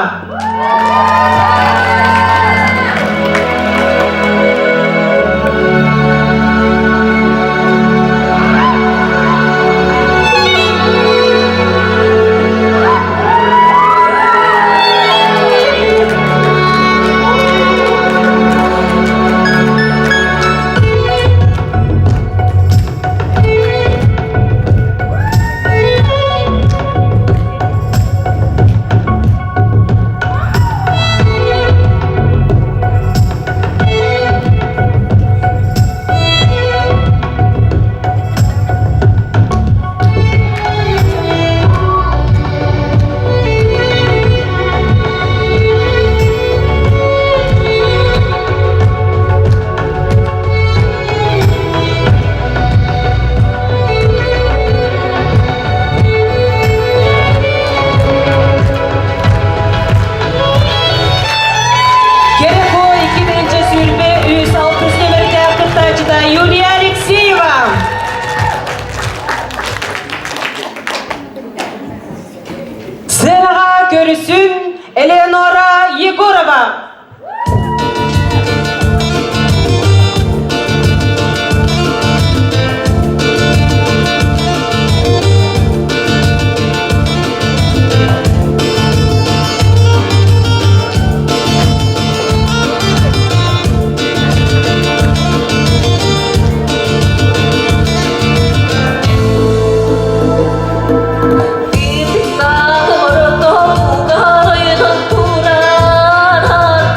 Юлия Алексеева. Сынаға көрісін Элеонора Егорова. Iti sa moroto, karoy ng turan.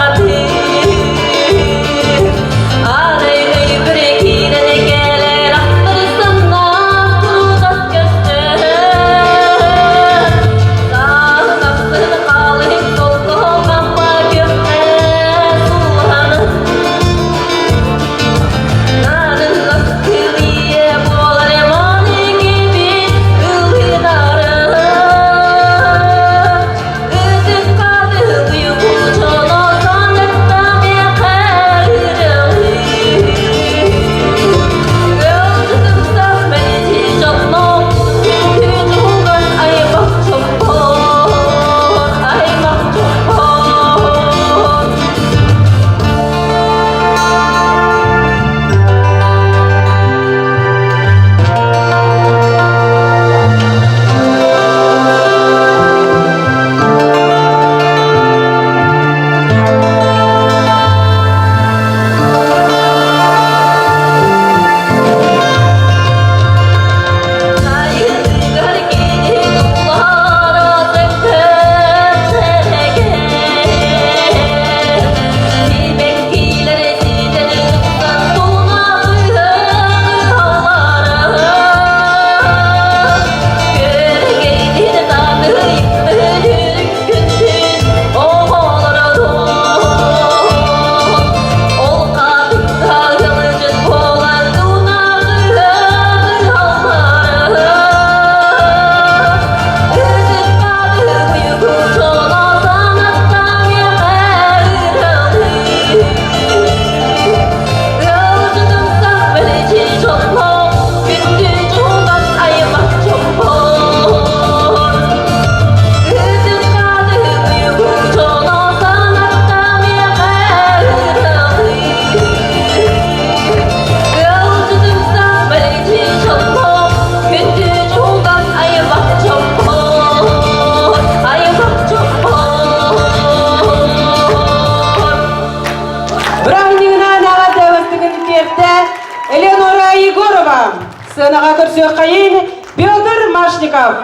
Машников.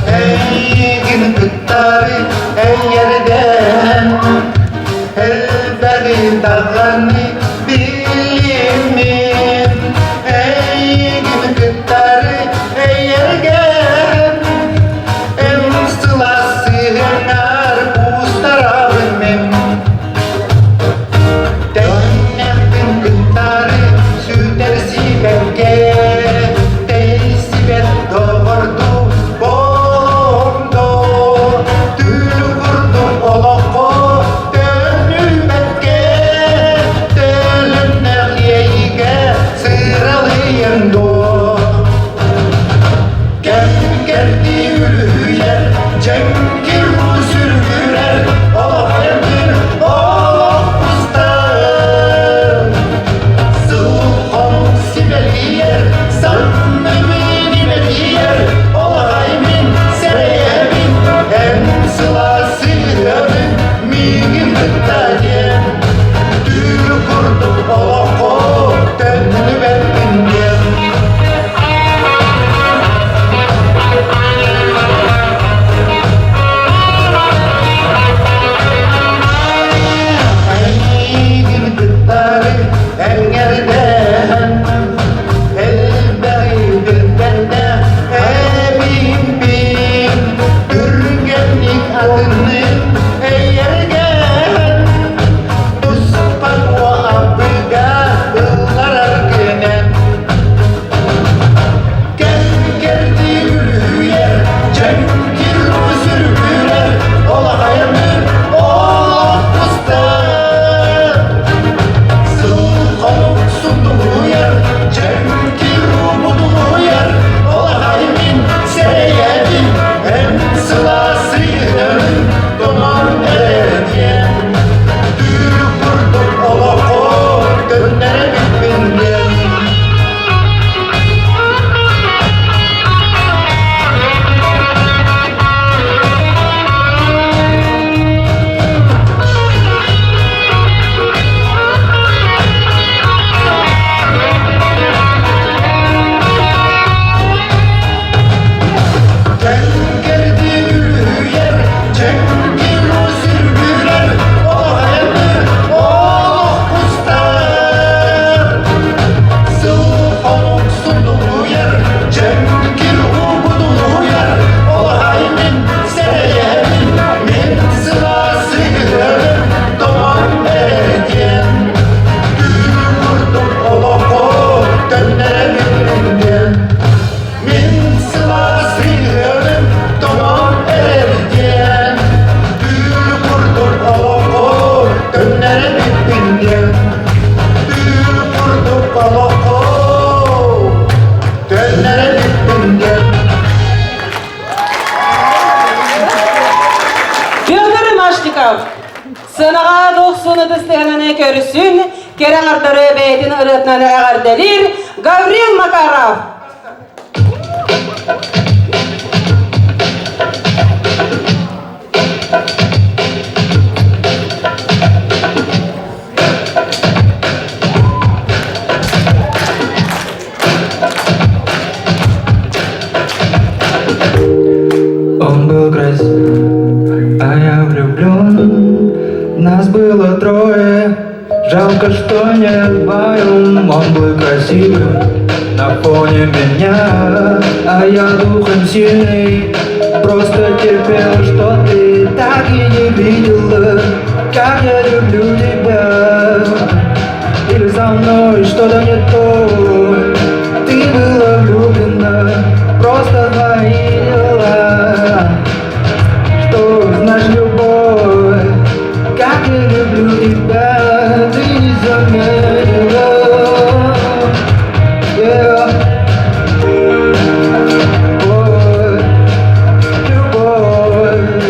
Eygin kıttarı ey yerden Elberi dağını bilimin Eygin kıttarı ey yerden En sılası henar ustarabım Dönektin kıttarı südersi belge Teysibet doğurdu bolumdu Tülü kurdu oloko dönülmetke Dölünler yeyge sıralıyım do Geldi ülüyer cemkir sürgüler O hayırdır o ustar Sıvhom sibeliyer sanmımın ibeliyer O haymin sereyemin en sılası dönün Migin gıttayem Tülü kurdu oloko dönünü beklingem Eygin kıttarı en yerden Elberi bilbende ebim bin Ürgenlik adını ey yergen Uspan o abıga ıllarar gene Geldi ülüyer cemkir sürgüler Ola hayırdır o ustar Sıvhom sunduğu yer cemkir bulduğu yer Ola haymin sereyemin en sılası dönün Donan erediyen Tülü kurdum oloko dönlere bitmingen Geldi ülüyer cemkir sürgüler O hayırdır o ustar Sıvhom sunduğu yer cemkir bulduğu yer O haymin sereyemin min sılası dönün Doman erediyen Tülü kurdum oloko dönlere bitmingen Min sılası dönün doman erediyen Tülü kurdum oloko dönlere bitmingen Tülü kurdum oloko dönlere bitmingen Fyodor Машников. Sınağa 90'ı desteğine körüsün. Kerem ardarı beytin ırıtlarına ağardelir. Gavril Makarov. Он был красив, а я влюблен. Нас было трое, жалко, что не вдвоем. Он был красивым на фоне меня, а я духом сильный. Просто терпел, что ты так и не видела, как я люблю тебя. Или со мной что-то не то. Ты была влюблена, просто твои дела. Что значит любовь? Как я люблю тебя, ты не заметила. Yeah. Любовь.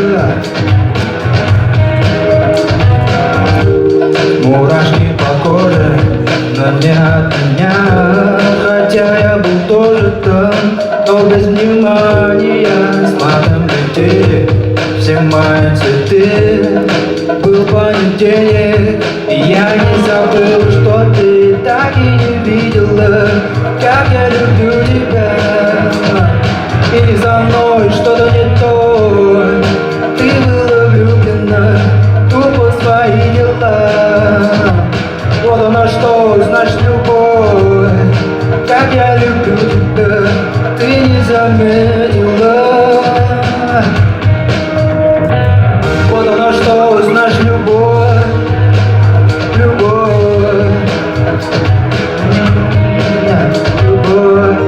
Мурашки по коже, но не от меня. Хотя я был тоже там, но без внимания. С матом летели все мои цветы. Был понедельник, и я не забыл, что ты так и не видела, как я люблю тебя. Или за мной что-то не то. Ты была влюблена тупо в свои дела. Вот оно что значит любовь. Как я люблю тебя, ты не заметила. Вот оно что значит любовь. Любовь. Любовь.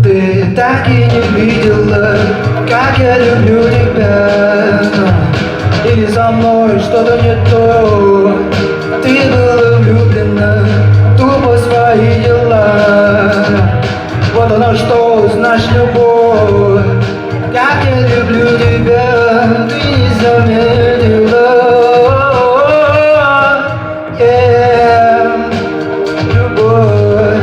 Ты так и не видела, как я люблю тебя. Или за мной что-то не то. Ты была влюблена тупо в свои дела. Вот оно что значит любовь. Как я люблю тебя, ты не заметила. Любовь,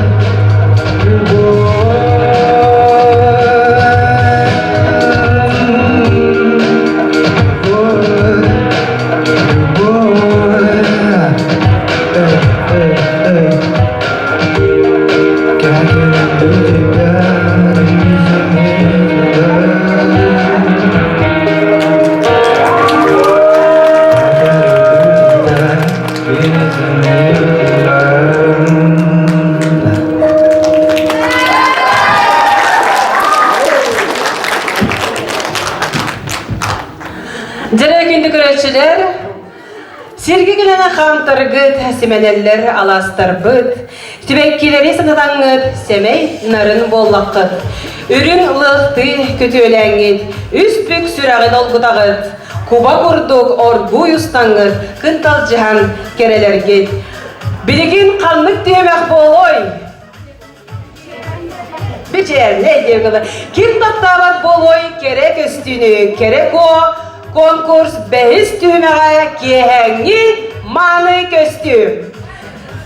Жere күндү көрөчүлөр, сирги гилene хамтаргыт, семенеллер аластарбыт, түбеккилери сынатаңыт, семей нарын боллаққыт, үрін лықты көтөләңіт, үспүк сүрағы долгутағыт, куба курдук оргуй устаңыт, кынтал жихан керелергет. Билигин қанлык түйемек болой. Бичер, не деугілі? Ким таптабат болой керек үстүнү, керек о, конкурс бәйіс түймеға кехәңі маны көстү.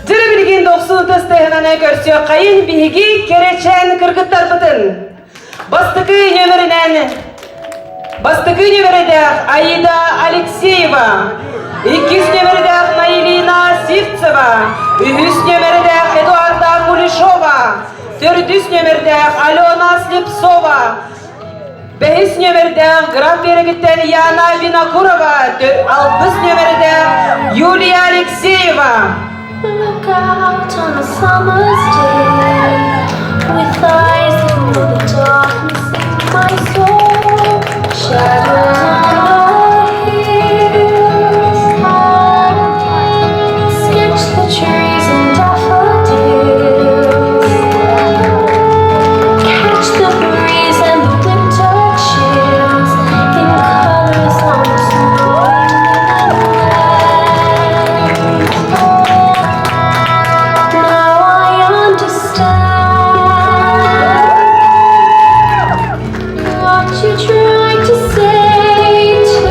Жыры білген 90 тыстығынаны көрсө қайын бигі керечен кыргыттар бұтын. Бастықы нөмірдәқ Аида Алексеева, 2 нөмірдәқ Наилина Сивцева, 3 нөмірдәқ Эдуарда Кулешова, 4 нөмірдәқ Алена Слепцова, 5 нөмірдәқ Граф Берегіттен Яна Винокурова, 6 нөмірдәқ Юлия Алексеева. Look out on a summer's day with eyes that know the darkness in my soul. Shadows on the hills, sketch the trees and daffodils, catch the breeze and the winter chills in colors on the snow. Now I understand what you tried to say to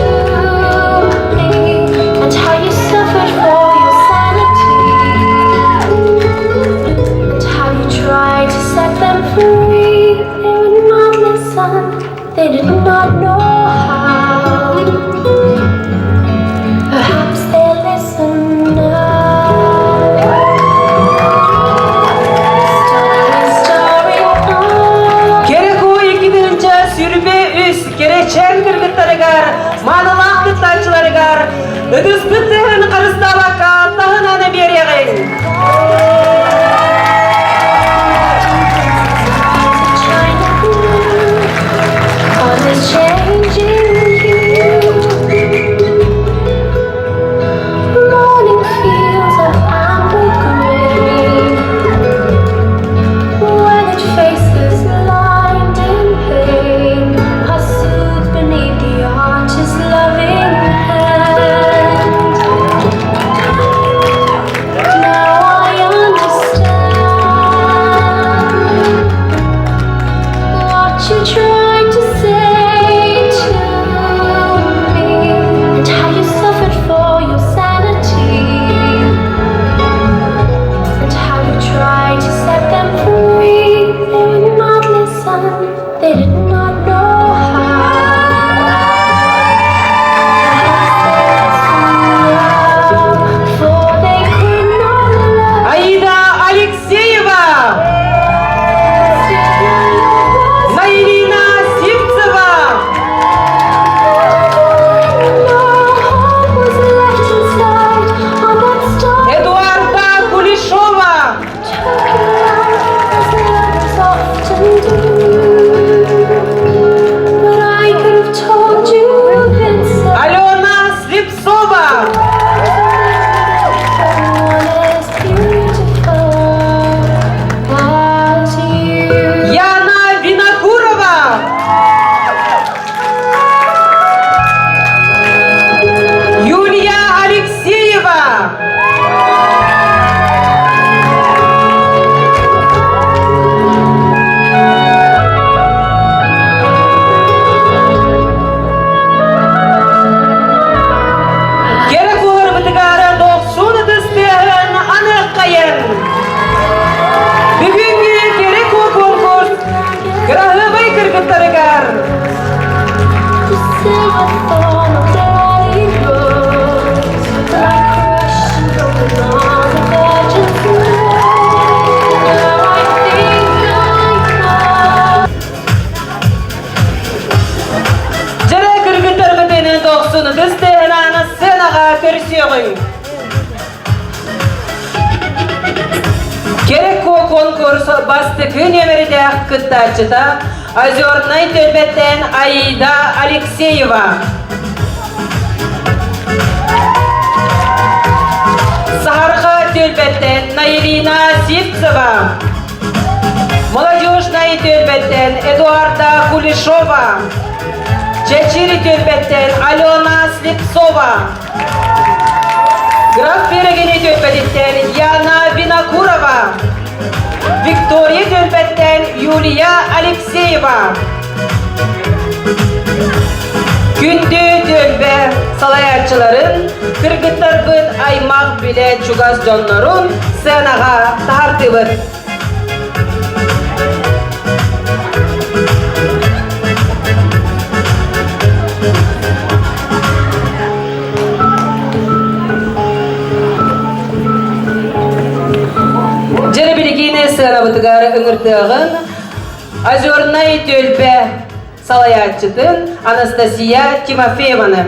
me, and how you suffered for your sanity, and how you tried to set them free. They would not listen, they did not know how. Perhaps they'll listen now. Кереку 2-нче сүрбе үс керечен кыргыттарыгар, манылақ кыттанчыларыгар, ыдыс кыттығын қарыстабаққа тағынаны береғин. God is changing you. Morning fields of amber green, weathered faces lined in you tried to say to me, and how you suffered for your sanity, and how you tried to set them free. They would not listen, they did not know how. For they could not love. Аида Алексеева, Наилина Сивцева, Эдуарда Кулешова, Алена Слепцова, Яна Винокурова, Юлия Алексеева, керек болар бітігары доқсуны дыстығын аныққайын. Бүгінгі керек о конкурс Кырағыбай кыргыттарыгар. Жара кыргыттар бітінің доқсуны дыстығын аны сценаға көрсеғын. Керек о конкурс басты күн емірді кыттачыта Озерный төлбеттен Аида Алексеева. Сахарха төлбеттен Наилина Сивцева. Молодежный төлбеттен Эдуарда Кулешова. Чечири төлбеттен Алена Слепцова. Граф Берегени төлбеттен Яна Винокурова. Виктория төлбеттен Юлия Алексеева. Күнді төлбе салаятчыларын кыргыттар бын аймақ биле чугас жоннорун сценаға тартыбыт. Жері білігіне сцена бұтығары үңіртіғын Озерный төлбе салаятчытын Анастасия Тимофееваны.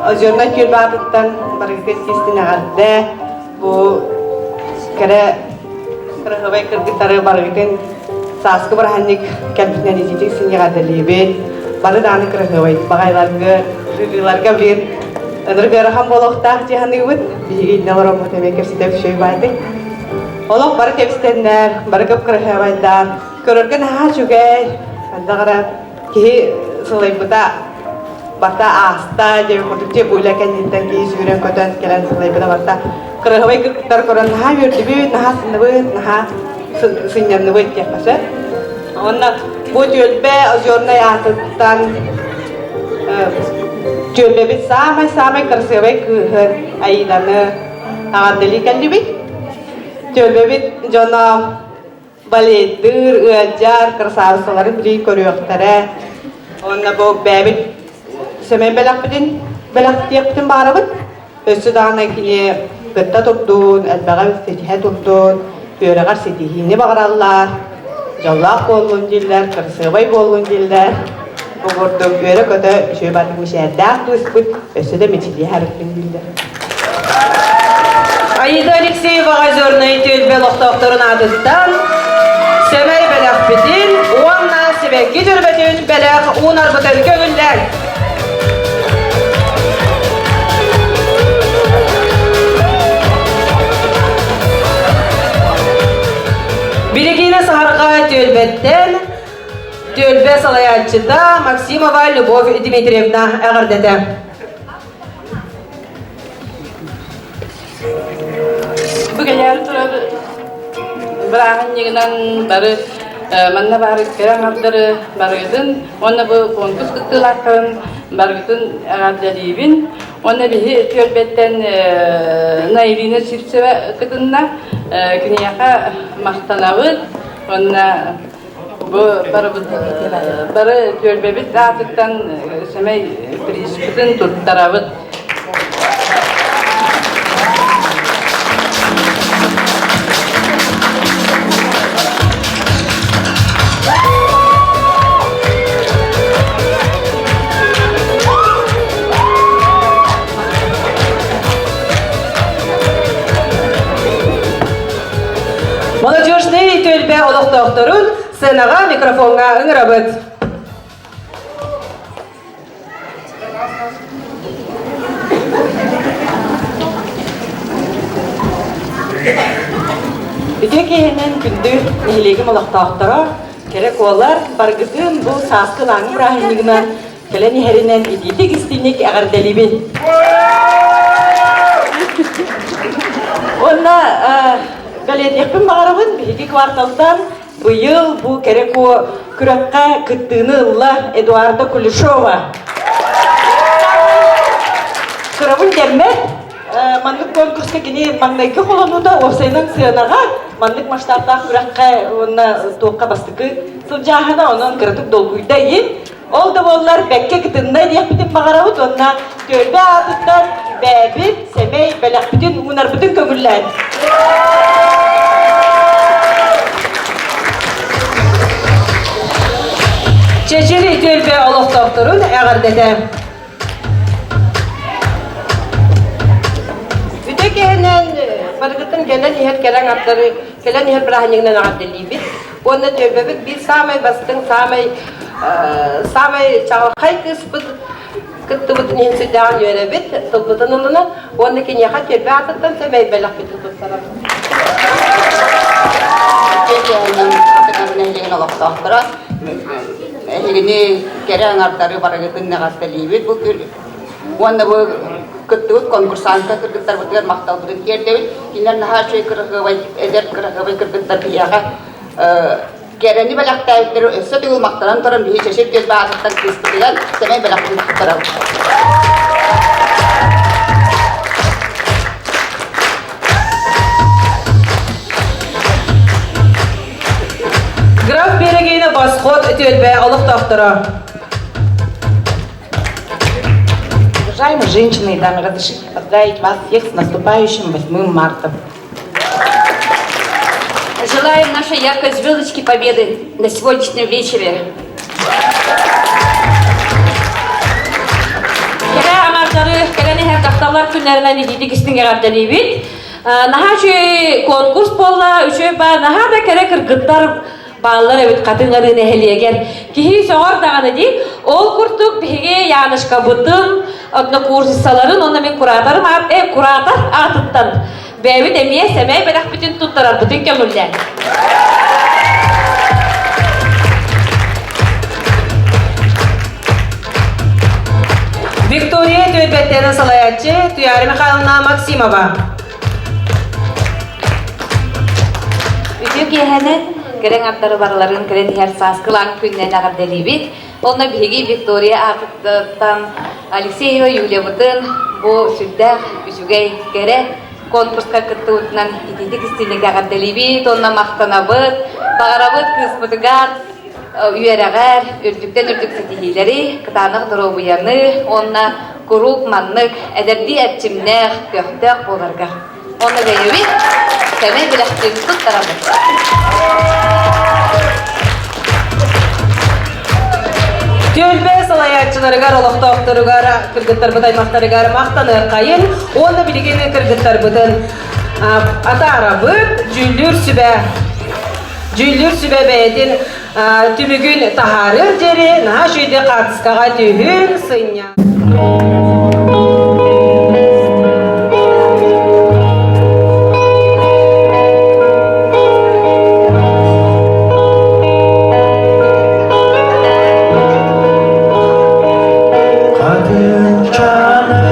Озерный төлбе атыттан барғыз кестіне ғарды. Бұл кәрі Кырағыбай кыргыттары барғын сасқы бір ханник кәлбітінен езетек сінге ғадылебен. Бары даны Кырағыбай бағайларға Рыларга бир энергия хам болохтах жиханы үт биги нелором мөтемекер ситеп шөй байды. Олох бары тепстеннер, бары көп кырахабайдар. Көрөргөн ха жүгэй. Андагара ки сылайбыта барта аста же хотуче буйлакан ниттен ки сүрен көтөн келен сылайбыта барта. Кырахабай кыртар көрөн ха үрдүбү наха сыныбы наха сынняныбы теппесе. Онна бу төлбе Озерный атыттан Төлбебит самай красивый кыһын Аиданы ағаддели кәллибит. Төлбебит жона балеттыр, ыаджар, красавсаларын білей көріөқтары. Онна бұл бәбит сөмен бәләқ тияқтын барабыт. Өсі дағына кіне гытта тұрдun, әлбәға сетихе тұрдun, өріғар сетихini бағыралар. Жоллақ болғын дейлер, красивый болғын дейлер. Oğurdum göre kötü şöyle batmış erdağ tuğsput, ösüde meçili harfin bildi. Aida Alexeyeva Озерный төлбе лоқтоқтырын адыстан, Семей бәләқ бітін, уанна себекке жүрбетін бәләқ уынар бұтын көңілдер. Берегіне сағарға төлбеттен, Төлбе салаятчыда Максимова Любовь Дмитриевна әғірдеді. Bu gelir turabı bırakın yığınan barı manna barı keren adları barıdın ona bu konkurs kıttılarken barıdın ağadlarıyın ona bir tölbetten nayrine sirse kıtında künyaka mahtanavı ona bu barı tölbebit artıktan semey prispidin tuttaravı. Молодежный төлбе олық доқторун сценаға микрофонға ыңырабыт. Үте кейінен күнді нелегім олық доқтора керек олар барғытын бұл сасқын аңы рахинігінен кәләні әрінен едетік істейнек әғірделебін. Онна Галетекпен бағарабын, биги кварталдан быйыл бу керек о күрәккә кыттыны ылла Эдуарда Кулешова. Сұрабын дәммәт, мандык конкурска кені маңнайкы қолануда осайның сыянаға мандык масштабта күрәккә онна тоққа бастықы сылжағына онын кырытык долгуйда ен. Ол да болар бәкке кыттынна дейек бітін бағарабыт, онна төлбе атыттан бәбіт, сәмей, бәләк бітін, ұнар бітін көңіллән. Çeçili tölbe olaq doktorun əğərdədə. Üdəkəndən barıqıtın gələn yer gələn atları, gələn yer bırağınıqdan ağadəliyibid. Onda tölbebid bir samay bastın, samay çağırqay kıspıd, kıttıbıdın yensi dağın yörəbid, tılbıdın ılına, onda kenyağa tölbe atıttan səməy bəlaq bitin tutsaram. Kenyaağının atıqanın əhliyən olaq doktora. Ini kira ngartari barangkali ngartari libet bukan, wanda bu ketut konkursan ketar betul maktab betul kira David, kini nah cuy kerahway, eder kerahway ketar biaya, kira ni balak tahu terus satu maktaran terus bihi sesuatu kes bahasa terkis betul, semai balak maktaran. Граф Берегейна восход тölbe олық доктора. Уважаемые женщины и дамы, разрешите поздравить вас всех с наступающим 8 марта. Желаем нашей яркой звездочки победы на сегодняшнем вечере. Kere amarları, keleni her daftarlar günlerinden ididik istinge gardelibit. Naha şu konkurs bolla, üçü ba naha da kere kırgıtlar bağlar evet kadınların ehliyeger. Kihi soğur dağını değil, ol kurtuk bihige yanlış kabıttım. Adına kursisaların ona ben kuratarım, kuratar atıttan. Bevi demeye semey berak bütün tuttarar, bütün kömürler. Виктория Тölbet'ten salayatçı Tüyari Mikhailовна Maksimova. Ütü gehene keren atları barıların keren her saskılan künden ağırdelibit. Ona bihigi Victoria Atıt'tan Alexeyeva Yulia Butın bu südde üsügey kere konkurska kıttıvıtından itidik istilik ağırdelibit. Ona mahtanabıt, bağırabıt kısmıtıgar, üyereğer, ürdükten ürdük setihileri, kıtanık duru buyanı, ona kurup manlık, ederdi etçimnek, köhtek bolarga. Ona beyevi, temel bilekçin tut tarafı. Tölbe salayatçıları gar olaq doktoru gar kırgıtlar buday maqtarı gar maqtanır qayın. Onu bilgeni kırgıtlar budan ata arabı Jüllür sübe beyedin tümügün taharır jeri naha şuyde qartıskağa tühün sıynya. Kadın canı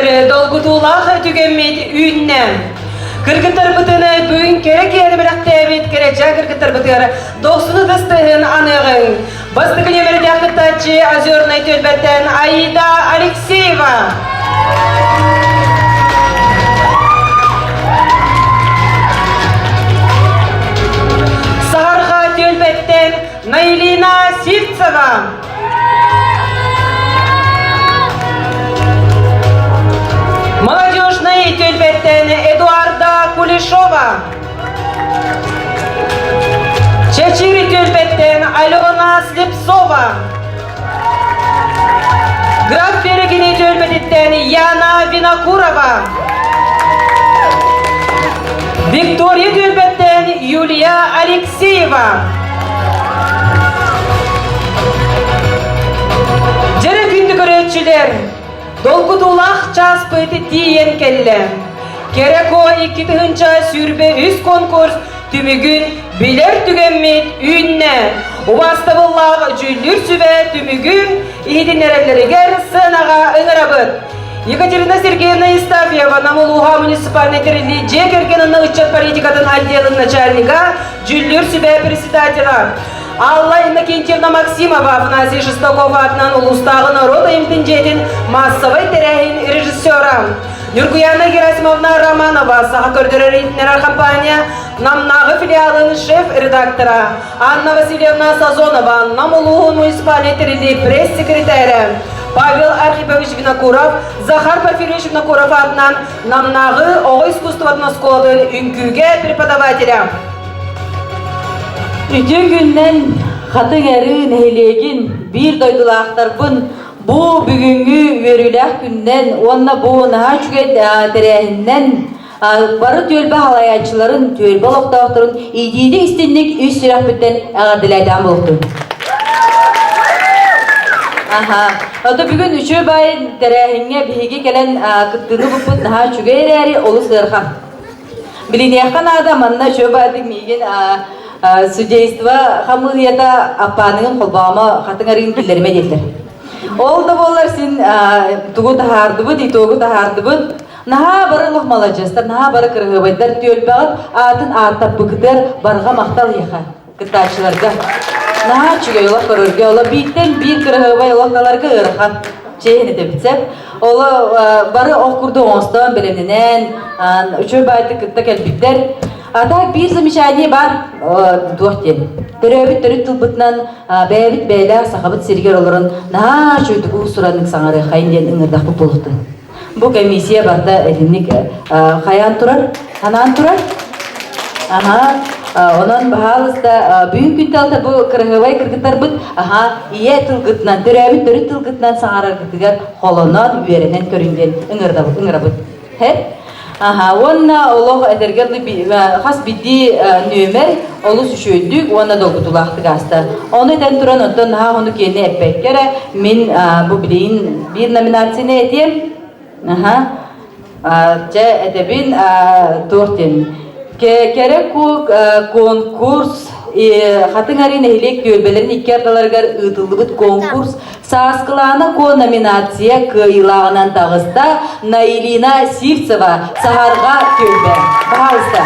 Кыргыттары долгутулах түгенмейді үйіннен. Кыргыттар бұтыны бүгін керек ері бірақтәбет кереча кыргыттар бұтыгары 90 дыстығын анығын. Бастығы немерді ақыттачы Озерный төлбәттен Аида Алексеева. Сағарға төлбәттен Наилина Сивцева. Молодежный төлбәттен Эдуарда Кулешова. Чечири төлбәттен Алена Слепцова. Граф Берегини төлбәттен Яна Винокурова. Виктория төлбәттен Юлия Алексеева. Жері күнді көретшілер. Долгутулах час пыты тиен келле. Кереко 2 тыгынча сүрбе үз конкурс түмігін билер түгенмет үйінне. Убастыбыллағы жүлдір сүбе түмігін ихидинерелерігер сынаға ыңырабыд. Екатерина Сергеевна Истафьева Намулуха муниципальный территории Джекергенна учет политикатын отделын начальника жүлдір сүбе председателя. Алла Иннокентьевна Максимова, Афанасий Шестакова атынан улустағы народа имтинжетін массовый терәйін режиссера. Нюркуяна Герасимовна Романова, саға көрдірі рейтінер компания, намнағы филиалын шеф-редактора. Анна Васильевна Сазонова, Намулугу муниципальный территории пресс-секретаря. Павел Архипович Винокуров, Захар Порфирьевич Винокуров атынан намнағы оғы искусствотын сколын үнкүге преподавателя. Үтü gündən xatın əri nəhiliyegin bir doydulaqtarbın bu bugünkü verülək gündən onna bu naha çüget terəhindən barı tölbə halayaçıların tölbə loqtaqtırın idiydi istinlik üst sürahbütten ağadilaydan buldu. Oda bugün üçü bayın terəhinə bihigi kelen kıttını buput naha çüget əri olu sırxa. Biliniyakkan adamınna şu baydık meygen судейство хамылията апаның қолбама хатыңарың киллерме дейлер. Ол да болар сен тугу тахардыбыт, итогу тахардыбыт. Наха бары лохмалажастар, наха бары кыргыбайдар түйөлбағыт, атын аттап бұкытыр барға мақтал яқа кытачыларға. Наха чүгей олақ көрөрге, ола биттен бір кыргыбай олақталарға ырхан. Чейіні де бітсеп, ола бары оқырды оңыстан білемненен, үші байты кытта кәлбиттер. Ата bir замечание бар дуқтен. Төрөбүт төрөт тылбытынан бәбит бәйлә сахабыт сергер оларын на чөйдүгү суранын саңары хайынден ыңырдақ болуқты. Бу комиссия барда элинник хаян турар, ханан турар. Онон бахалыста бүгүн күнталта бу кыргыбай кыргыттар бут ие тылгытынан төрөбүт төрөт тылгытынан саңары кытыгар холонон үйеренен көрүнген ыңырабыт. Онна олог эдергенли хас бидди нөмер олу сүшөйдүк, онна долгутулақты аста. Оны этен туран онтон оны кені эппеккере мен бу билейин бир номинацияны этем. Же этебин тортен. Керек конкурс хатыңарын эхилек түйөлбелерін иккерталаргар ытылыбыт конкурс сааскыланы ко номинация кыйлағынан тағыста Наилина Сивцева сахарға түйөлбе. Бағалыста.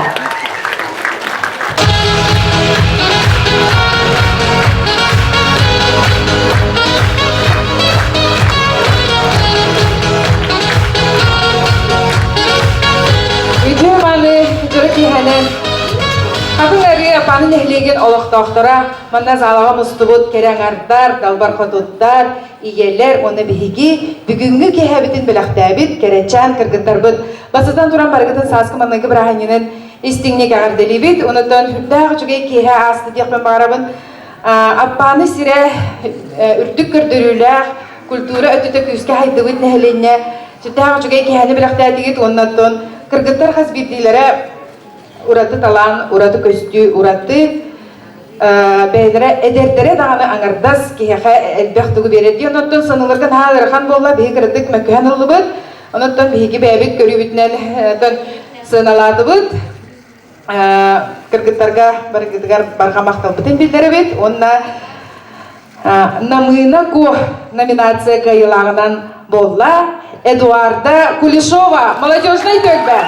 Үйден баны жүрі кейхәні Хатыңары апанын эхлеген олықтақтыра, манда залаға мұстыбыт кереңардар, далбар қотуттар, иелер, оны бігігі, бүгінгі кехәбітін біліқтәбіт, керечан, кіргіттар бұд. Басыдан тұран барғытын сасқы маннығы бірағынының істіңнек ағырделі біт, оныдан хүлдағы жүге кехә асты деқпен бағарабын. Апаны сире үрдік көрдіріләқ, культура өтіті күзге хайды бұд нәхіленне, жүттағы жүге кехәні біліқтәдігіт, оннаттон кіргіттар қаз бірдейлері ураты талан, ураты көстү, ураты бәйлері әдердері дағаны аңырдас кейхе әлбәқтігі береді. Оныттан санылырдан хағырхан болла бейі кірдік мәккүйен ұлы бұд. Оныттан бейгі бәйбіт көрі бүтінен сыналады бұд. Кіргіттарға барға мақтал бұтын білдері бет. Онына Намына ко номинация кайылагынан болла Эдуарда Кулешова, молодежный төгбе.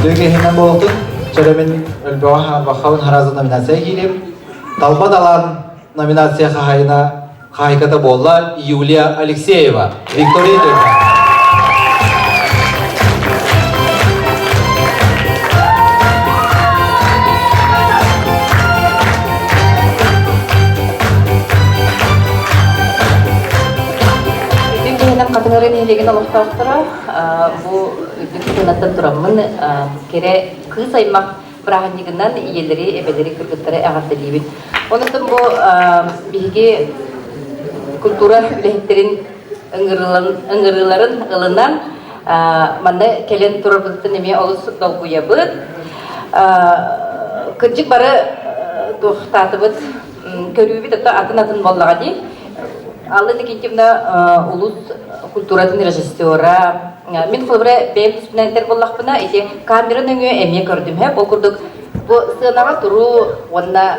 Дөге хинен болтун, чөремен өлбөға бақауын харазы номинация келем. Талбад алан номинация қағайына қағайката болла Юлия Алексеева, Виктория Дөге. Қатыңырын елеген олықтауқтыра, бұл дүкенаттан тұрамын, кере қыз аймақ бірағынегінен елдері, әбелері, күргіттері әғарды дейбін. Оныстың бұл бігі культура үліхеттерін ұңғырыларын ұлынан маңда келен тұрар бұдыттың еме олыс долгуя бұд. Күрджік бары тұқтаты бұд, көрі бұд атын боллаға дей. Аллы декентімді улус культуратын режиссера. Мен қылбыры бәйім түспінәнтер боллақпына, ете камерын өңі әме көрдім. Бұл күрдік, бұл сығынаға тұру, онына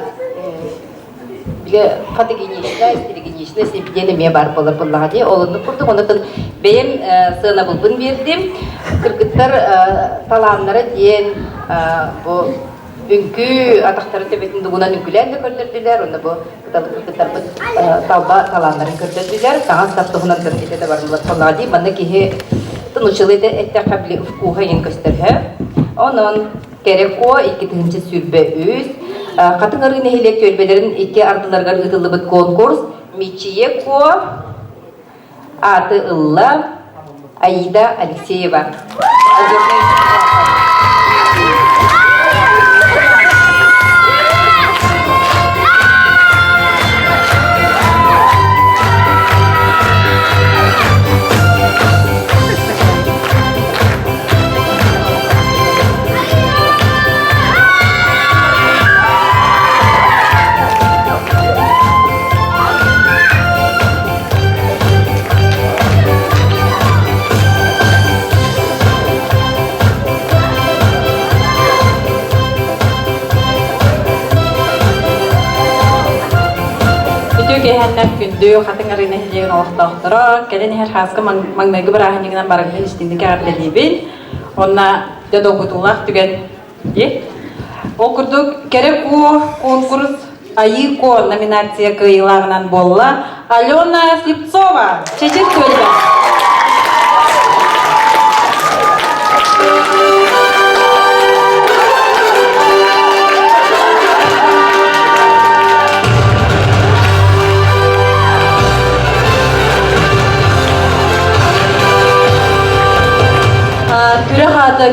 фотогенешіне, стерегенешіне себеден әме бар болар боллаға дей. Олынды күрдік, онытын бәйім сығына бұлбын бердім. Кіргіттар таланлары ден бұл үңкі атақтары төбетін дүгінен үңкілерді көрдірділер, оны бұл кітабы талба таланларын көрдірділер, саған саптығынан көрдірді де барынылар солға дей, мұны кейі тұнышылыды әтті қабілі ұфқуға ен көстіргі. Оның керек о, 2-тігінші сүрбе өз, қатын ұрын әйелек төлбелерін 2 ардыларға ұтылы бұд конкурс, мечие ко, аты ұлла Аида Алексеева. Кehennep gündü, katın arayına hilegen oğuhtağıtıra, kelen her haskı mağnaygı bir ahiniginden baragının iştindik ağırdelibin. Ona da doğutulaq tügen. Okurduk, kerek o konkurs ayı ko nominatsiya kıyılağından bolla Alena Sliptsova, Çeçil Kölbe.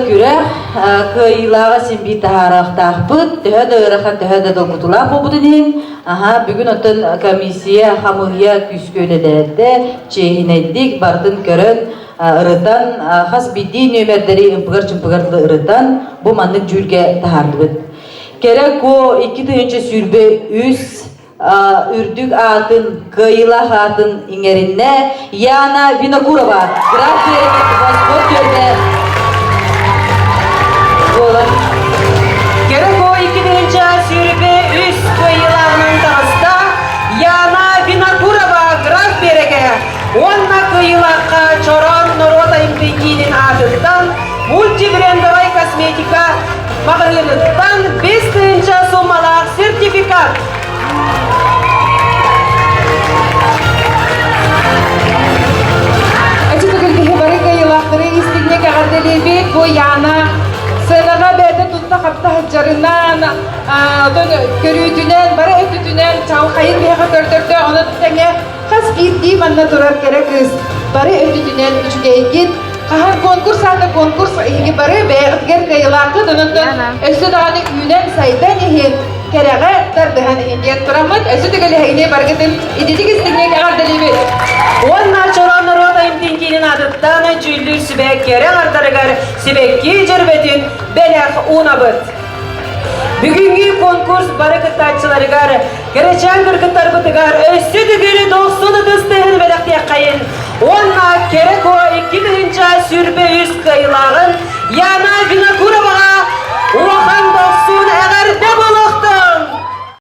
Küre kıyılağa simbi taharaqtaq bud, töhöd ıraqan töhöd dolgutulaq bu budinin. Bugün otun komisiya hamıya küskölelerde çehineldik, bardın körön ırıtan, has biddi nömerderi ımpıgar-çımpıgarlı ırıtan bu manlık jülge tahardı bud. Kerek o 2 tığınca sürbe üs, ürdük atın, kıyılaq atın ingerine Yana Vinokurova, graf vereket vaspot görde Gerek o 2-nji sürbe üst kıyılağının tağısta Yana Vinokurova graf berege. Onna kıyılaqqa çoron Noroda imtekinin adından multibrendovay kosmetika mağrılıktan 5-nji summalaq sertifikat. Açık ülkeyi barı kıyılaqları istignek ağırdelebek bu Yana Sığınağa berde tuttu kapta haccarından, körütünen, bara ötütünen, çavkayın bir haka gördürdü, onu tutenge kas gitti, manna durar gerekiz. Bara ötütünen üçüge git, kahan konkurs aldı konkurs, iyi bara beğitger kayılakı, donutun, ösü dağını ünen saydan ihin, kerege dardıhan ihin, duramad, ösü de gale hayne bargetin, ididik istignek ağırdelibet. Onna çoran Noroda imtekinin adıttan cüllür sübek kere ardarıgar sübekki cırbetin belek unabıt. Bugünkü konkurs barıkıtçılarıgar, gerçen kırkıtlar bıtıgar, össü dügülü 90 ıdız tehir belek yakayın. Onna керек о 2000 sürbe üst kıyıların yana bina